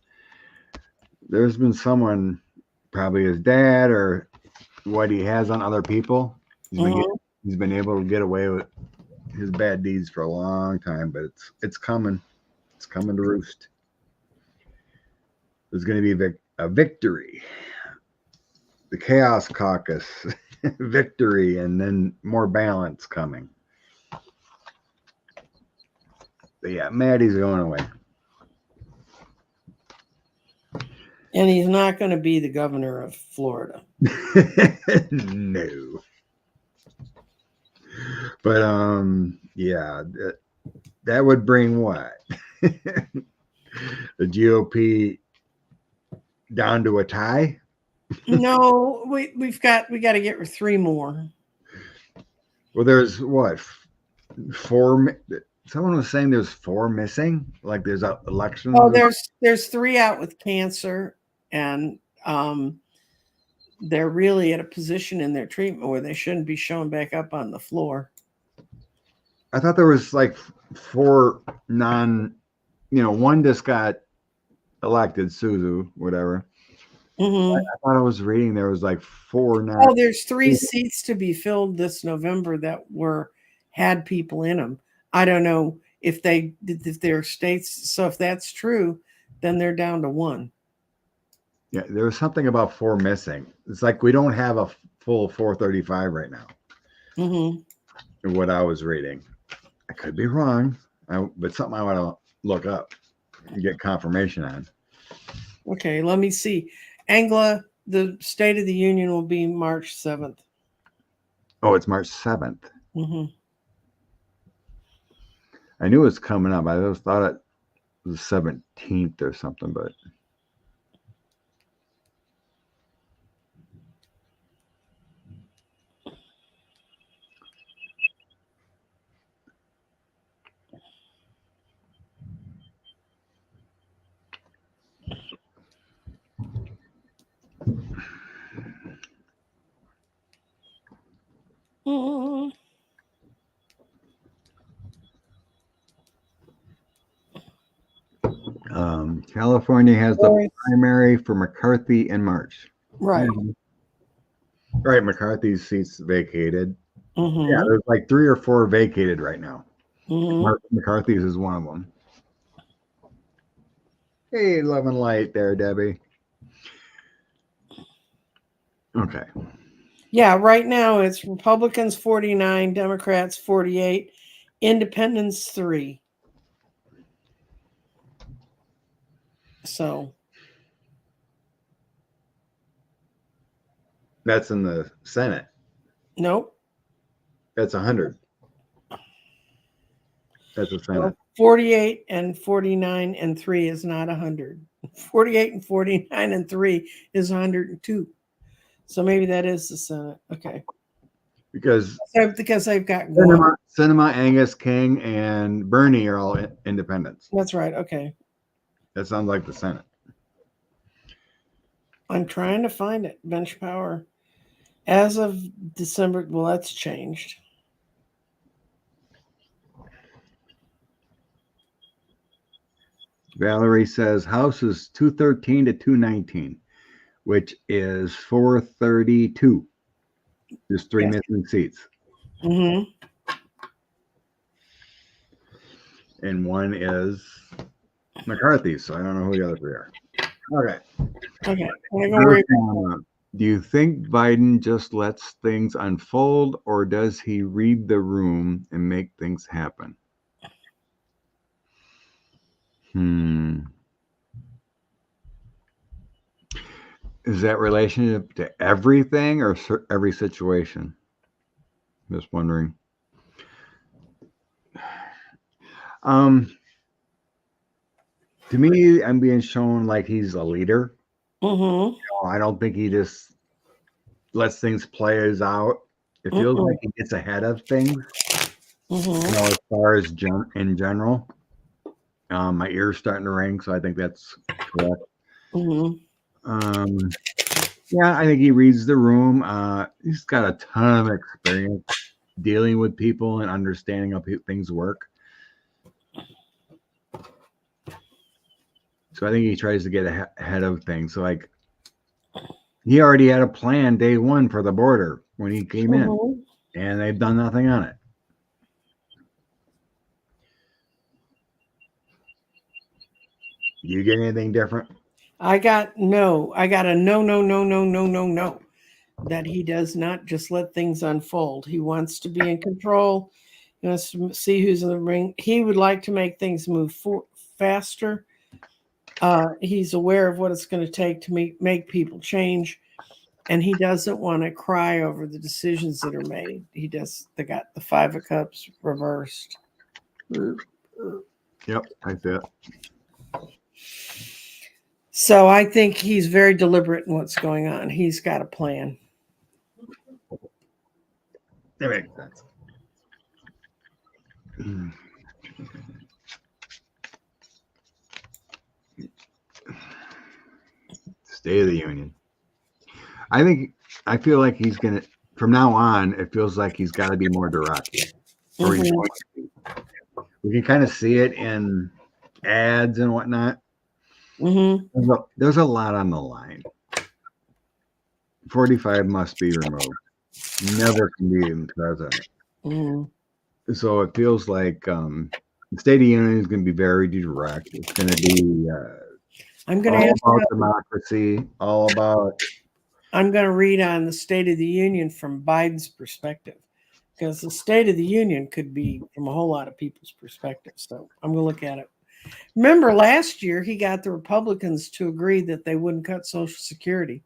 Speaker 2: There's been someone, probably his dad or what he has on other people. He's been able to get away with his bad deeds for a long time, but it's coming. It's coming to roost. There's going to be a victory. The Chaos Caucus victory and then more balance coming. But yeah, Maddie's going away.
Speaker 1: And he's not going to be the governor of Florida.
Speaker 2: No. But yeah, that would bring what? The GOP down to a tie?
Speaker 1: No, we got to get 3 more.
Speaker 2: Well, there's what? 4. Someone was saying there's 4 missing. Like there's elections.
Speaker 1: Oh, there's 3 out with cancer, and they're really at a position in their treatment where they shouldn't be showing back up on the floor.
Speaker 2: I thought there was like 4 one just got elected, Suzu, whatever.
Speaker 1: Mm-hmm.
Speaker 2: I thought I was reading there was like 4 now.
Speaker 1: Oh, there's 3 seats to be filled this November that had people in them. I don't know if they're states. So if that's true, then they're down to 1.
Speaker 2: Yeah, there was something about 4 missing. It's like we don't have a full 435 right now.
Speaker 1: Mm-hmm.
Speaker 2: What I was reading, I could be wrong, but something I want to look up and get confirmation on.
Speaker 1: Okay, let me see. Angela, the State of the Union will be March 7th.
Speaker 2: Oh, it's March 7th.
Speaker 1: Mm-hmm.
Speaker 2: I knew it was coming up. I just thought it was 17th or something, but.
Speaker 1: Mm-hmm.
Speaker 2: California has the primary for McCarthy in March.
Speaker 1: Right.
Speaker 2: Right, McCarthy's seat's vacated.
Speaker 1: Mm-hmm.
Speaker 2: Yeah, there's like 3 or 4 vacated right now.
Speaker 1: Mm-hmm.
Speaker 2: McCarthy's is one of them. Hey, love and light there, Debbie. Okay.
Speaker 1: Yeah, right now it's Republicans 49, Democrats 48, Independents 3. So
Speaker 2: that's in the Senate.
Speaker 1: Nope.
Speaker 2: That's 100. That's the Senate.
Speaker 1: Well, 48 and 49 and 3 is not 100. 48 and 49 and 3 is 102. So maybe that is the Senate. Okay.
Speaker 2: Because
Speaker 1: they've got one.
Speaker 2: Sinema, Angus King, and Bernie are all independents.
Speaker 1: That's right. Okay.
Speaker 2: That sounds like the Senate.
Speaker 1: I'm trying to find it. Bench power. As of December, well, that's changed.
Speaker 2: Valerie says House is 213 to 219, which is 432. There's 3 missing seats.
Speaker 1: Mm-hmm.
Speaker 2: And one is McCarthy, so I don't know who the other 3 are. Okay.
Speaker 1: Okay.
Speaker 2: Do you think Biden just lets things unfold, or does he read the room and make things happen? Is that relationship to everything or every situation? Just wondering. To me, I'm being shown like he's a leader.
Speaker 1: Mm-hmm.
Speaker 2: I don't think he just lets things play out. It feels like he gets ahead of things. As far as in general. My ear's starting to ring, so I think that's correct. Yeah, I think he reads the room. He's got a ton of experience dealing with people and understanding how things work. So I think he tries to get ahead of things. So like, he already had a plan day 1 for the border when he came in, and they've done nothing on it. You get anything different?
Speaker 1: I got a no. that he does not just let things unfold. He wants to be in control. He wants to see who's in the ring. He would like to make things move faster. He's aware of what it's going to take to make people change. And he doesn't want to cry over the decisions that are made. They got the Five of Cups reversed.
Speaker 2: Yep, I see it.
Speaker 1: So I think he's very deliberate in what's going on. He's got a plan.
Speaker 2: That makes sense. State of the Union. I feel like he's gonna, from now on, it feels like he's got to be more direct.
Speaker 1: Mhm.
Speaker 2: We can kind of see it in ads and whatnot.
Speaker 1: Mhm.
Speaker 2: There's a lot on the line. 45 must be removed. Never can be in president.
Speaker 1: Mhm.
Speaker 2: So it feels like the State of the Union is going to be very direct. It's going to be
Speaker 1: I'm going to
Speaker 2: all
Speaker 1: ask
Speaker 2: about democracy, all about.
Speaker 1: I'm going to read on the State of the Union from Biden's perspective, because the State of the Union could be from a whole lot of people's perspective. So I'm going to look at it. Remember last year, he got the Republicans to agree that they wouldn't cut Social Security.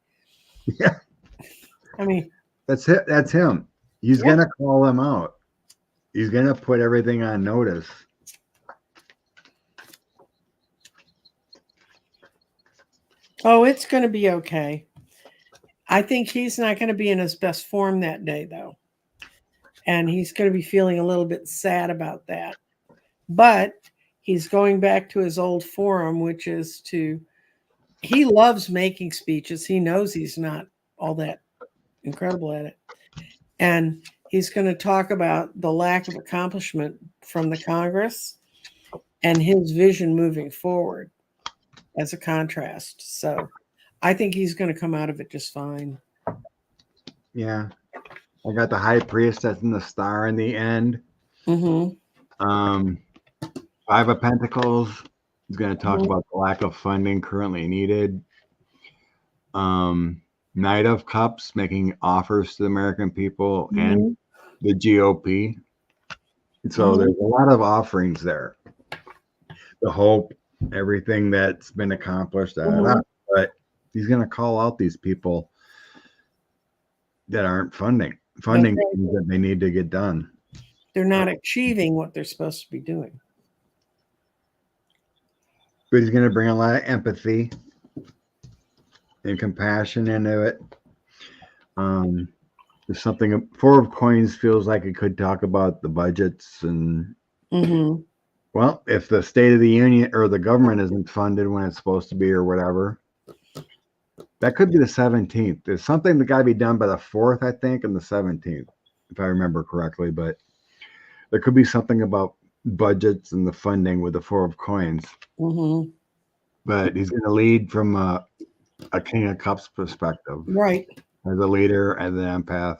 Speaker 2: Yeah,
Speaker 1: I mean,
Speaker 2: that's it. That's him. He's
Speaker 1: Yep.
Speaker 2: going to call them out. He's going to put everything on notice.
Speaker 1: oh, it's going to be okay. I think he's not going to be in his best form that day, though. And he's going to be feeling a little bit sad about that. But he's going back to his old form, which is he loves making speeches. He knows he's not all that incredible at it. And he's going to talk about the lack of accomplishment from the Congress and his vision moving forward as a contrast. So I think he's going to come out of it just fine.
Speaker 2: Yeah. I got the high priestess and the star in the end.
Speaker 1: Mm-hmm.
Speaker 2: Five of Pentacles is going to talk
Speaker 1: Mhm.
Speaker 2: about the lack of funding currently needed. Knight of Cups making offers to the American people and the GOP. So there's a lot of offerings there. The hope, everything that's been accomplished, but he's going to call out these people that aren't funding things that they need to get done.
Speaker 1: They're not achieving what they're supposed to be doing.
Speaker 2: But he's going to bring a lot of empathy and compassion into it. There's something. Four of Coins feels like it could talk about the budgets and. Well, if the State of the Union or the government isn't funded when it's supposed to be or whatever, that could be the 17th. There's something that got to be done by the 4th, I think, and the 17th, if I remember correctly. But there could be something about budgets and the funding with the Four of Coins. But he's going to lead from a King of Cups perspective.
Speaker 1: Right.
Speaker 2: As a leader, as an empath.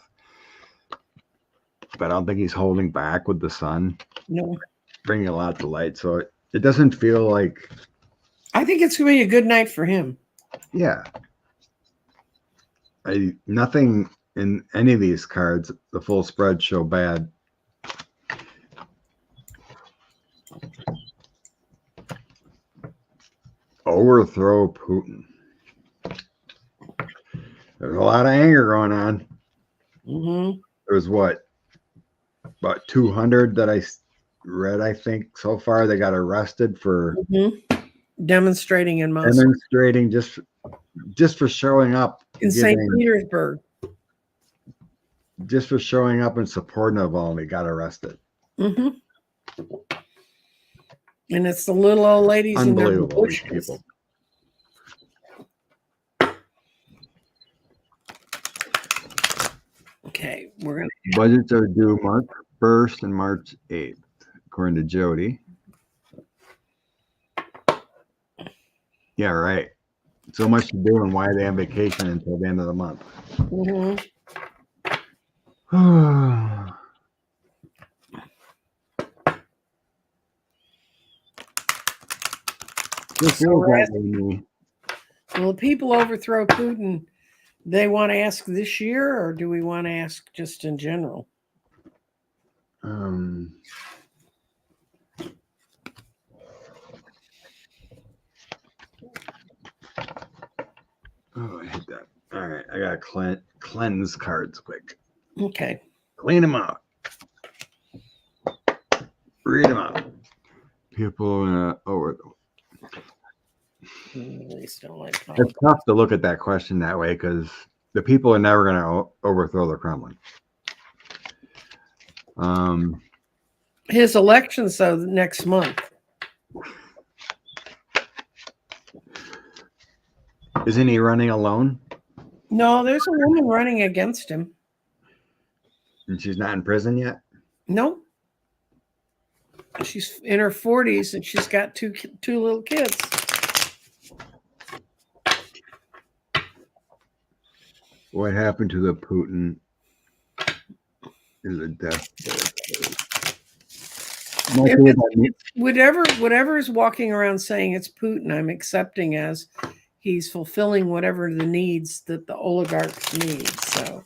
Speaker 2: But I don't think he's holding back with the sun.
Speaker 1: No.
Speaker 2: Bringing a lot to light. So it doesn't feel like.
Speaker 1: I think it's going to be a good night for him.
Speaker 2: Yeah. Nothing in any of these cards, the full spread, show bad. Overthrow Putin. There's a lot of anger going on. There's what? About 200 that I read, I think, so far. They got arrested for
Speaker 1: demonstrating in Moscow.
Speaker 2: Demonstrating just for showing up.
Speaker 1: In St. Petersburg.
Speaker 2: Just for showing up and supporting Navalny, got arrested.
Speaker 1: And it's the little old ladies and their bushes.
Speaker 2: People.
Speaker 1: Okay, we're gonna.
Speaker 2: Budgets are due March 1st and March 8th, according to Jody. Yeah, right. So much to do, and why are they on vacation until the end of the month?
Speaker 1: Well, people overthrow Putin. They want to ask this year, or do we want to ask just in general?
Speaker 2: Oh, I hit that. All right, I gotta cleanse cards quick.
Speaker 1: Okay.
Speaker 2: Clean them out. Read them out. People over.
Speaker 1: Please don't like
Speaker 2: It's tough to look at that question that way because the people are never going to overthrow the Kremlin.
Speaker 1: His election's though next month.
Speaker 2: Isn't he running alone?
Speaker 1: No, there's a woman running against him.
Speaker 2: And she's not in prison yet?
Speaker 1: No. She's in her 40s and she's got two little kids.
Speaker 2: What happened to the Putin is a death.
Speaker 1: Whatever is walking around saying it's Putin, I'm accepting as he's fulfilling whatever the needs that the oligarchs need. So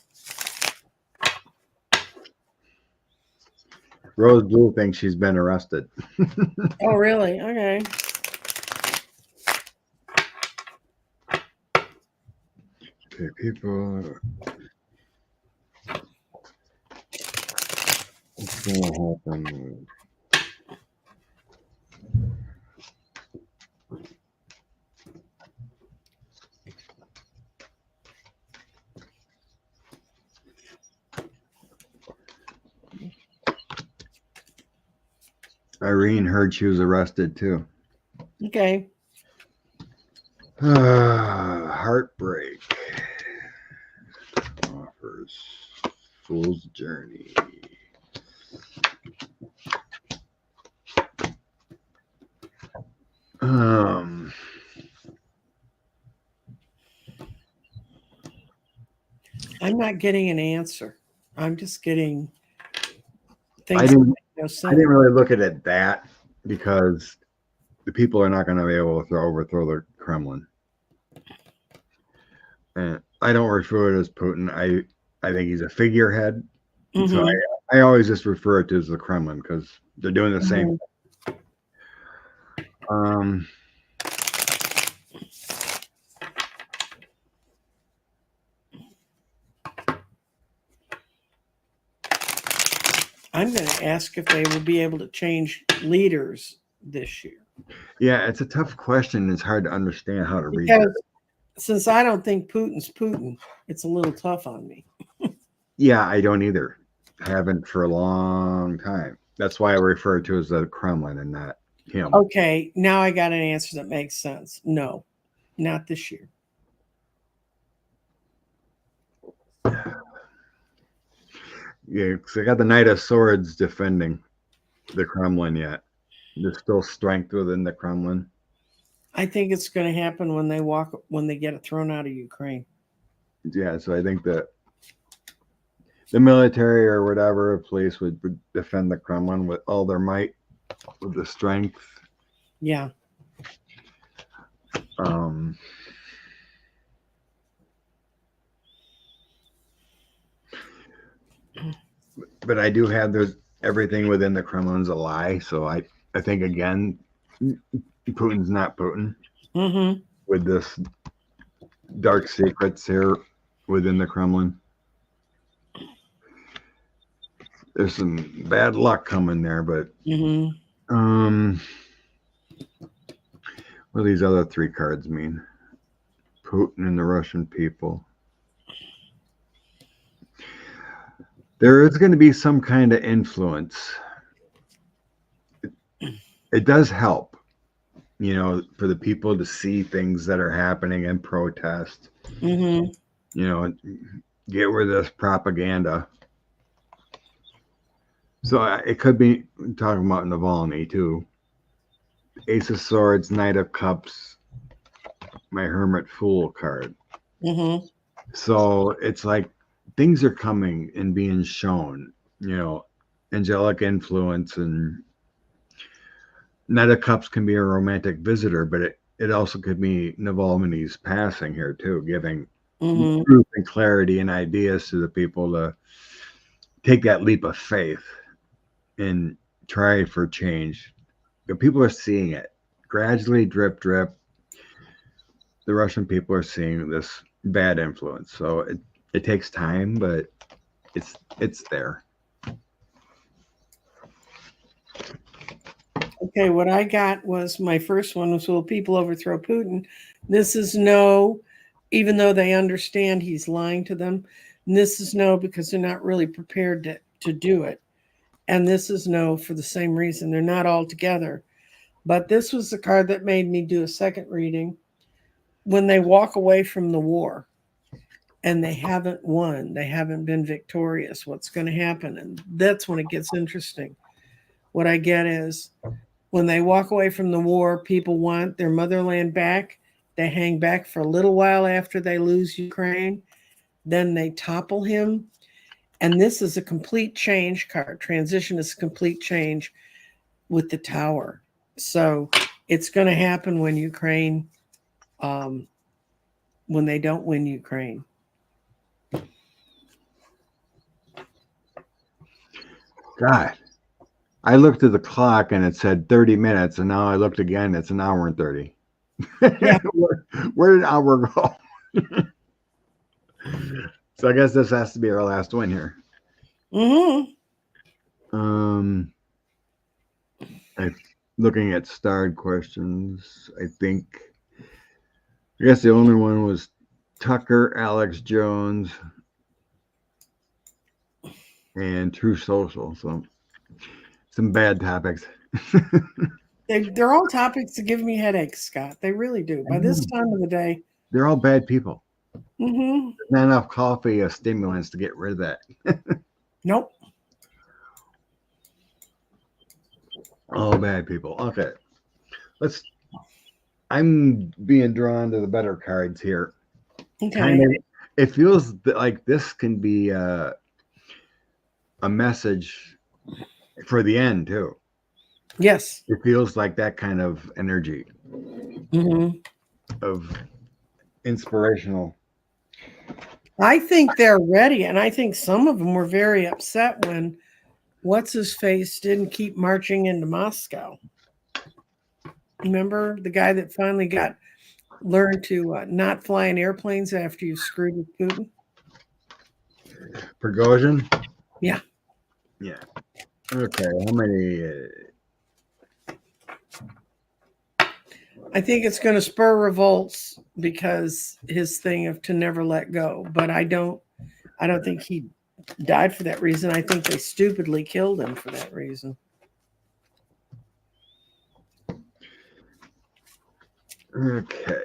Speaker 2: Rose Blue thinks she's been arrested.
Speaker 1: oh, really? Okay.
Speaker 2: Okay, people. What's going to happen? Irene heard she was arrested too.
Speaker 1: Okay.
Speaker 2: Heartbreak offers Fool's Journey.
Speaker 1: I'm not getting an answer. I'm just getting things.
Speaker 2: I didn't
Speaker 1: sense.
Speaker 2: really look at it that because the people are not going to be able to overthrow the Kremlin. And I don't refer to it as Putin. I think he's a figurehead.
Speaker 1: Mm-hmm.
Speaker 2: So I always just refer to it as the Kremlin because they're doing the same thing.
Speaker 1: I'm going to ask if they will be able to change leaders this year.
Speaker 2: Yeah, it's a tough question. It's hard to understand how to read
Speaker 1: it. Since I don't think Putin's Putin, it's a little tough on me.
Speaker 2: Yeah, I don't either. I haven't for a long time. That's why I refer to it as the Kremlin and not him.
Speaker 1: Okay, now I got an answer that makes sense. No, not this year.
Speaker 2: Yeah, because I got the Knight of Swords defending the Kremlin yet. There's still strength within the Kremlin.
Speaker 1: I think it's going to happen when they get it thrown out of Ukraine.
Speaker 2: Yeah, so I think that the military or whatever police would defend the Kremlin with all their might, with the strength.
Speaker 1: Yeah.
Speaker 2: But I do have everything within the Kremlin's a lie. So I think again, Putin's not Putin.
Speaker 1: Mm-hmm.
Speaker 2: With this dark secrets here within the Kremlin. There's some bad luck coming there, but what do these other three cards mean? Putin and the Russian people. There is going to be some kind of influence. It does help, for the people to see things that are happening and protest.
Speaker 1: Mm-hmm.
Speaker 2: Get rid of this propaganda. So it could be talking about Navalny too. Ace of Swords, Knight of Cups, my Hermit Fool card.
Speaker 1: Mm-hmm.
Speaker 2: So it's like things are coming and being shown, angelic influence, and Knight of Cups can be a romantic visitor, but it also could be Navalny's passing here too, giving
Speaker 1: Hmm.
Speaker 2: truth and clarity and ideas to the people to take that leap of faith and try for change. The people are seeing it gradually, drip, drip. The Russian people are seeing this bad influence. So it takes time, but it's there.
Speaker 1: Okay, what I got was my first one was, will people overthrow Putin? This is no, even though they understand he's lying to them. And this is no, because they're not really prepared to do it. And this is no for the same reason. They're not all together. But this was the card that made me do a second reading. When they walk away from the war and they haven't won, they haven't been victorious, what's going to happen? And that's when it gets interesting. What I get is, when they walk away from the war, people want their motherland back. They hang back for a little while after they lose Ukraine. Then they topple him. And this is a complete change card. Transition is a complete change with the tower. So it's going to happen when Ukraine, when they don't win Ukraine.
Speaker 2: God, I looked at the clock and it said 30 minutes, and now I looked again, it's an hour and 30.
Speaker 1: Yeah.
Speaker 2: Where did hour go? So I guess this has to be our last one here.
Speaker 1: Mm-hmm.
Speaker 2: I'm looking at starred questions. I guess the only one was Tucker, Alex Jones, and True Social. So some bad topics.
Speaker 1: They're all topics that give me headaches, Scott. They really do. By this time of the day.
Speaker 2: They're all bad people.
Speaker 1: Mm-hmm.
Speaker 2: Not enough coffee or stimulants to get rid of that.
Speaker 1: Nope.
Speaker 2: All bad people. Okay. I'm being drawn to the better cards here.
Speaker 1: Okay.
Speaker 2: It feels like this can be a message for the end too.
Speaker 1: Yes.
Speaker 2: It feels like that kind of energy of inspirational.
Speaker 1: I think they're ready, and I think some of them were very upset when what's his face didn't keep marching into Moscow. Remember the guy that finally learned to not fly in airplanes after you screwed with Putin?
Speaker 2: Prigozhin?
Speaker 1: Yeah.
Speaker 2: Yeah. Okay. How many?
Speaker 1: I think it's going to spur revolts because his thing of to never let go. But I don't think he died for that reason. I think they stupidly killed him for that reason.
Speaker 2: Okay.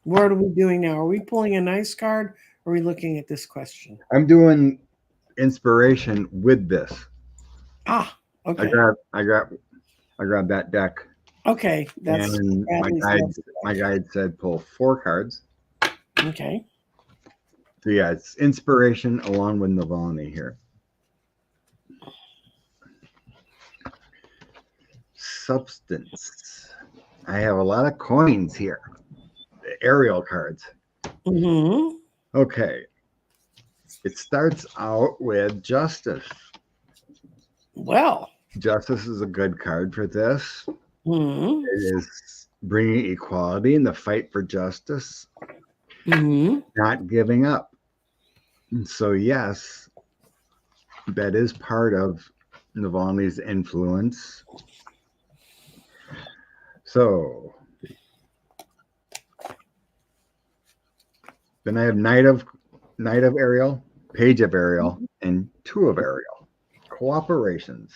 Speaker 1: What are we doing now? Are we pulling a nice card? Or are we looking at this question?
Speaker 2: I'm doing inspiration with this.
Speaker 1: Ah, okay.
Speaker 2: I grabbed that deck.
Speaker 1: Okay, that's
Speaker 2: and my guide said pull 4 cards.
Speaker 1: Okay.
Speaker 2: So yeah, it's inspiration along with Navalny here. Substance. I have a lot of coins here. The Ariel cards.
Speaker 1: Mm-hmm.
Speaker 2: Okay. It starts out with justice.
Speaker 1: Well.
Speaker 2: Justice is a good card for this.
Speaker 1: Mm-hmm.
Speaker 2: It is bringing equality in the fight for justice.
Speaker 1: Mm-hmm.
Speaker 2: Not giving up. And so yes, that is part of Navalny's influence. So then I have Knight of Ariel, Page of Ariel, and 2 of Ariel. Cooperations.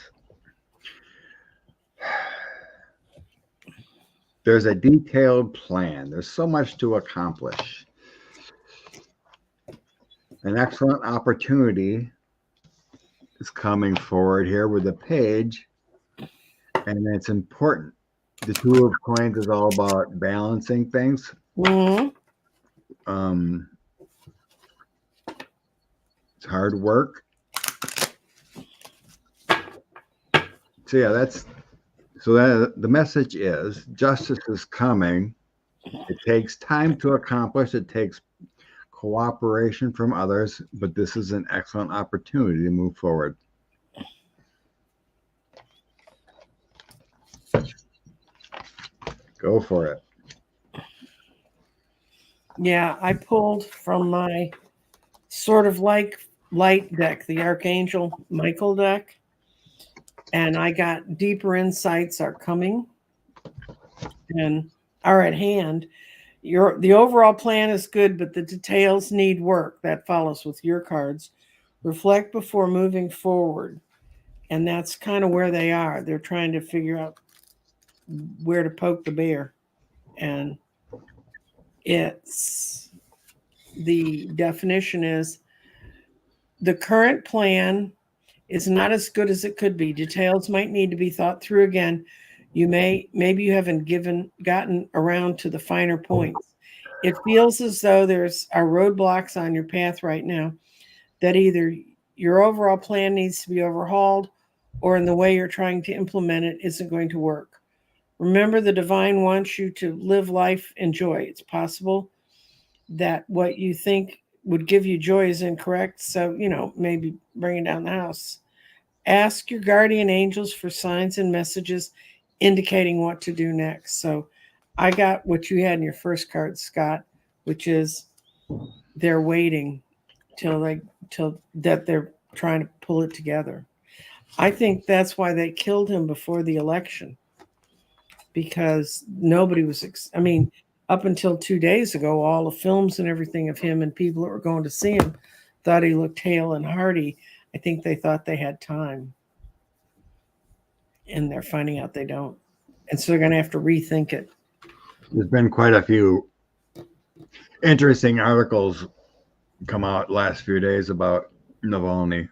Speaker 2: There's a detailed plan. There's so much to accomplish. An excellent opportunity is coming forward here with the Page, and it's important. The 2 of Coins is all about balancing things.
Speaker 1: Mm-hmm.
Speaker 2: It's hard work. So yeah, that's So that the message is justice is coming. It takes time to accomplish. It takes cooperation from others, but this is an excellent opportunity to move forward. Go for it.
Speaker 1: Yeah, I pulled from my sort of like light deck, the Archangel Michael deck, and I got deeper insights are coming and are at hand. The overall plan is good, but the details need work. That follows with your cards. Reflect before moving forward. And that's kind of where they are. They're trying to figure out where to poke the bear. And it's the definition is the current plan is not as good as it could be. Details might need to be thought through again. Maybe you haven't gotten around to the finer points. It feels as though there's are roadblocks on your path right now that either your overall plan needs to be overhauled or in the way you're trying to implement it isn't going to work. Remember, the divine wants you to live life in joy. It's possible that what you think would give you joy is incorrect. So, maybe bringing down the house. Ask your guardian angels for signs and messages indicating what to do next. So I got what you had in your first card, Scott, which is they're waiting till they're trying to pull it together. I think that's why they killed him before the election, because nobody was, up until 2 days ago, all the films and everything of him and people that were going to see him thought he looked hale and hearty. I think they thought they had time. And they're finding out they don't. And so they're going to have to rethink it.
Speaker 2: There's been quite a few interesting articles come out last few days about Navalny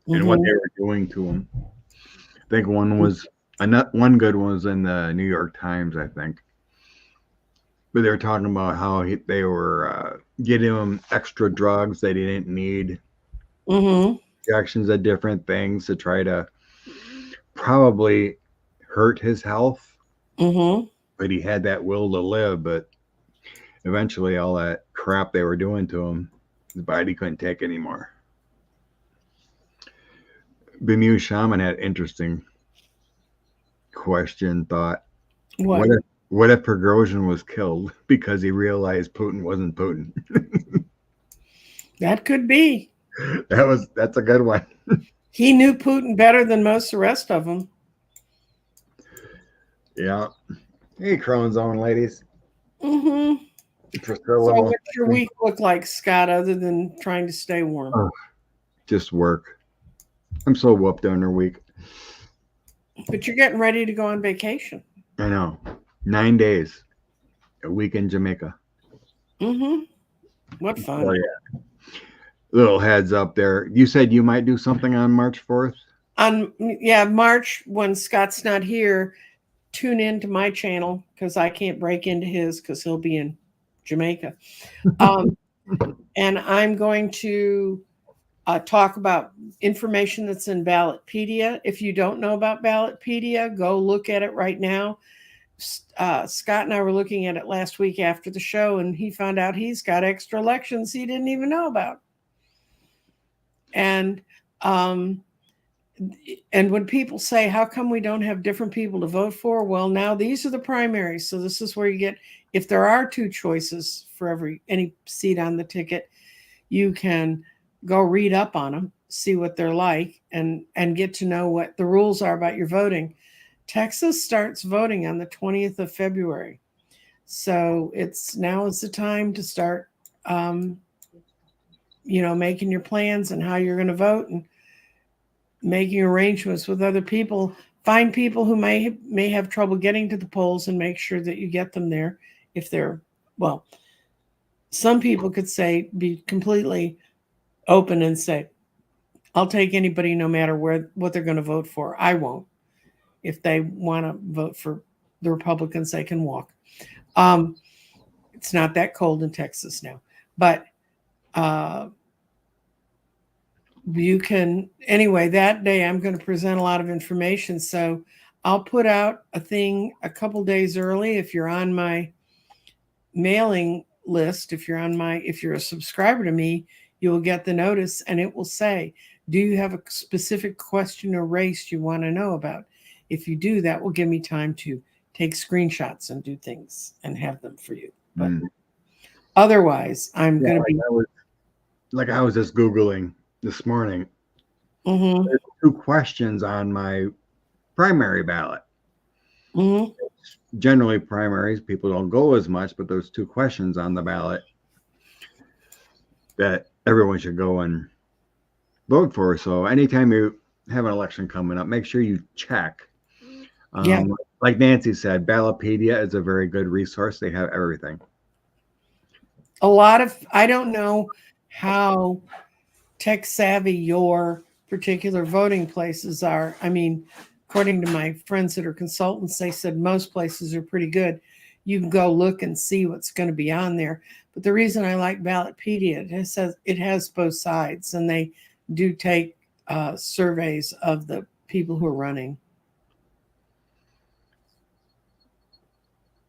Speaker 2: and what they were doing to him. I think one good one was in the New York Times, I think. But they were talking about how they were getting him extra drugs that he didn't need, injections of different things to try to probably hurt his health. But he had that will to live. But eventually, all that crap they were doing to him, his body couldn't take anymore. Bemu Shaman had interesting thought. What if Prigozhin was killed because he realized Putin wasn't Putin?
Speaker 1: That could be.
Speaker 2: That's a good one.
Speaker 1: He knew Putin better than most of the rest of them.
Speaker 2: Yeah. Hey, Crown Zone ladies.
Speaker 1: So what's your week look like, Scott, other than trying to stay warm?
Speaker 2: Just work. I'm so whooped during the week.
Speaker 1: But you're getting ready to go on vacation.
Speaker 2: I know. 9 days. A week in Jamaica.
Speaker 1: What fun.
Speaker 2: Oh, yeah. Little heads up there. You said you might do something on March 4th?
Speaker 1: March, when Scott's not here, tune in to my channel because I can't break into his because he'll be in Jamaica. And I'm going to talk about information that's in Ballotpedia. If you don't know about Ballotpedia, go look at it right now. Scott and I were looking at it last week after the show, and he found out he's got extra elections he didn't even know about. And when people say, how come we don't have different people to vote for? Well, now these are the primaries. So this is where you get, if there are two choices for any seat on the ticket, you can go read up on them, see what they're like, and get to know what the rules are about your voting. Texas starts voting on the 20th of February. So now is the time to start, making your plans and how you're going to vote and making arrangements with other people. Find people who may have trouble getting to the polls and make sure that you get them there. Some people could be completely open and say, I'll take anybody no matter what they're going to vote for. I won't. If they want to vote for the Republicans, they can walk. It's not that cold in Texas now. But you can, anyway, that day I'm going to present a lot of information. So I'll put out a thing a couple days early if you're on my mailing list. If you're a subscriber to me, you will get the notice, and it will say, do you have a specific question or race you want to know about? If you do, that will give me time to take screenshots and do things and have them for you. But otherwise, I'm going to be
Speaker 2: I was just Googling this morning. There's 2 questions on my primary ballot. Generally, primaries, people don't go as much, but there's 2 questions on the ballot that everyone should go and vote for. So anytime you have an election coming up, make sure you check. Like Nancy said, Ballotpedia is a very good resource. They have everything.
Speaker 1: I don't know how tech savvy your particular voting places are. I mean, according to my friends that are consultants, they said most places are pretty good. You can go look and see what's going to be on there. But the reason I like Ballotpedia, it has both sides, and they do take surveys of the people who are running.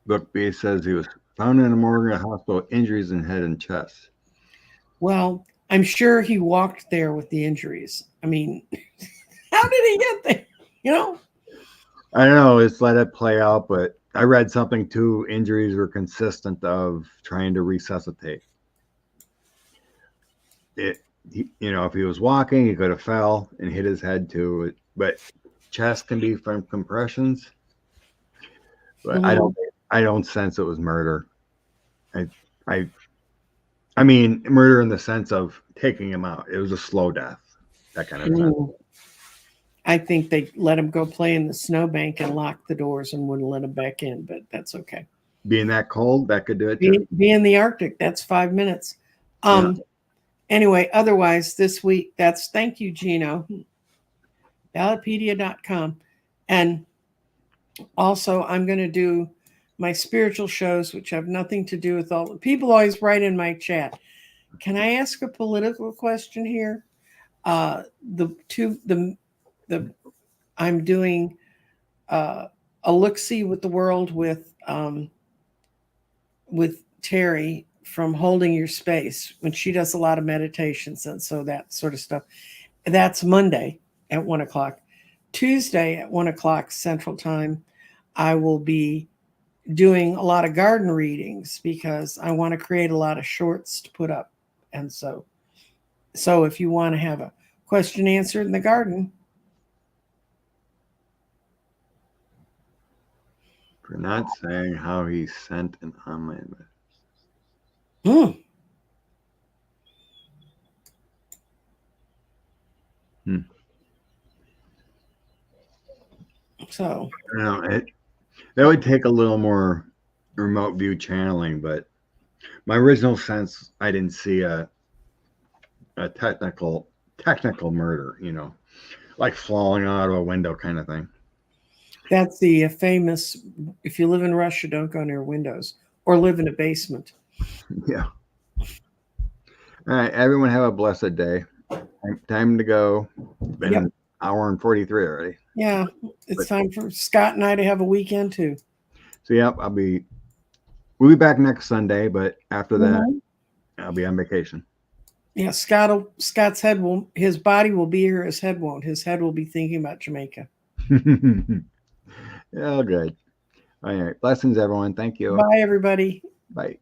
Speaker 2: Book B says he was found in a morgue at a hospital, injuries in head and chest.
Speaker 1: Well, I'm sure he walked there with the injuries. I mean, how did he get there? You know?
Speaker 2: I don't know. Just let it play out. But I read something too. Injuries were consistent of trying to resuscitate. If he was walking, he could have fell and hit his head too. But chest can be from compressions. But I don't sense it was murder. I mean, murder in the sense of taking him out. It was a slow death, that kind of sense.
Speaker 1: I think they let him go play in the snowbank and lock the doors and wouldn't let him back in, but that's okay.
Speaker 2: Being that cold, that could do it too.
Speaker 1: Be in the Arctic, that's 5 minutes. Anyway, otherwise this week, thank you, Gino. Ballotpedia.com. And also I'm going to do my spiritual shows, which have nothing to do with all the people always write in my chat. Can I ask a political question here? I'm doing a look-see with the world with Terry from Holding Your Space, when she does a lot of meditations and so that sort of stuff. That's Monday at 1:00. Tuesday at 1:00 Central Time, I will be doing a lot of garden readings because I want to create a lot of shorts to put up. And so if you want to have a question answered in the garden.
Speaker 2: For not saying how he sent an online message.
Speaker 1: So
Speaker 2: that would take a little more remote view channeling, but my original sense, I didn't see a technical murder, like falling out of a window kind of thing.
Speaker 1: That's the famous, if you live in Russia, don't go near windows or live in a basement.
Speaker 2: Yeah. All right, everyone have a blessed day. Time to go. Been an hour and 43 already.
Speaker 1: Yeah, it's time for Scott and I to have a weekend too.
Speaker 2: So we'll be back next Sunday, but after that, I'll be on vacation.
Speaker 1: Yeah, Scott's his body will be here, his head won't. His head will be thinking about Jamaica.
Speaker 2: Oh, good. All right. Blessings, everyone. Thank you.
Speaker 1: Bye, everybody.
Speaker 2: Bye.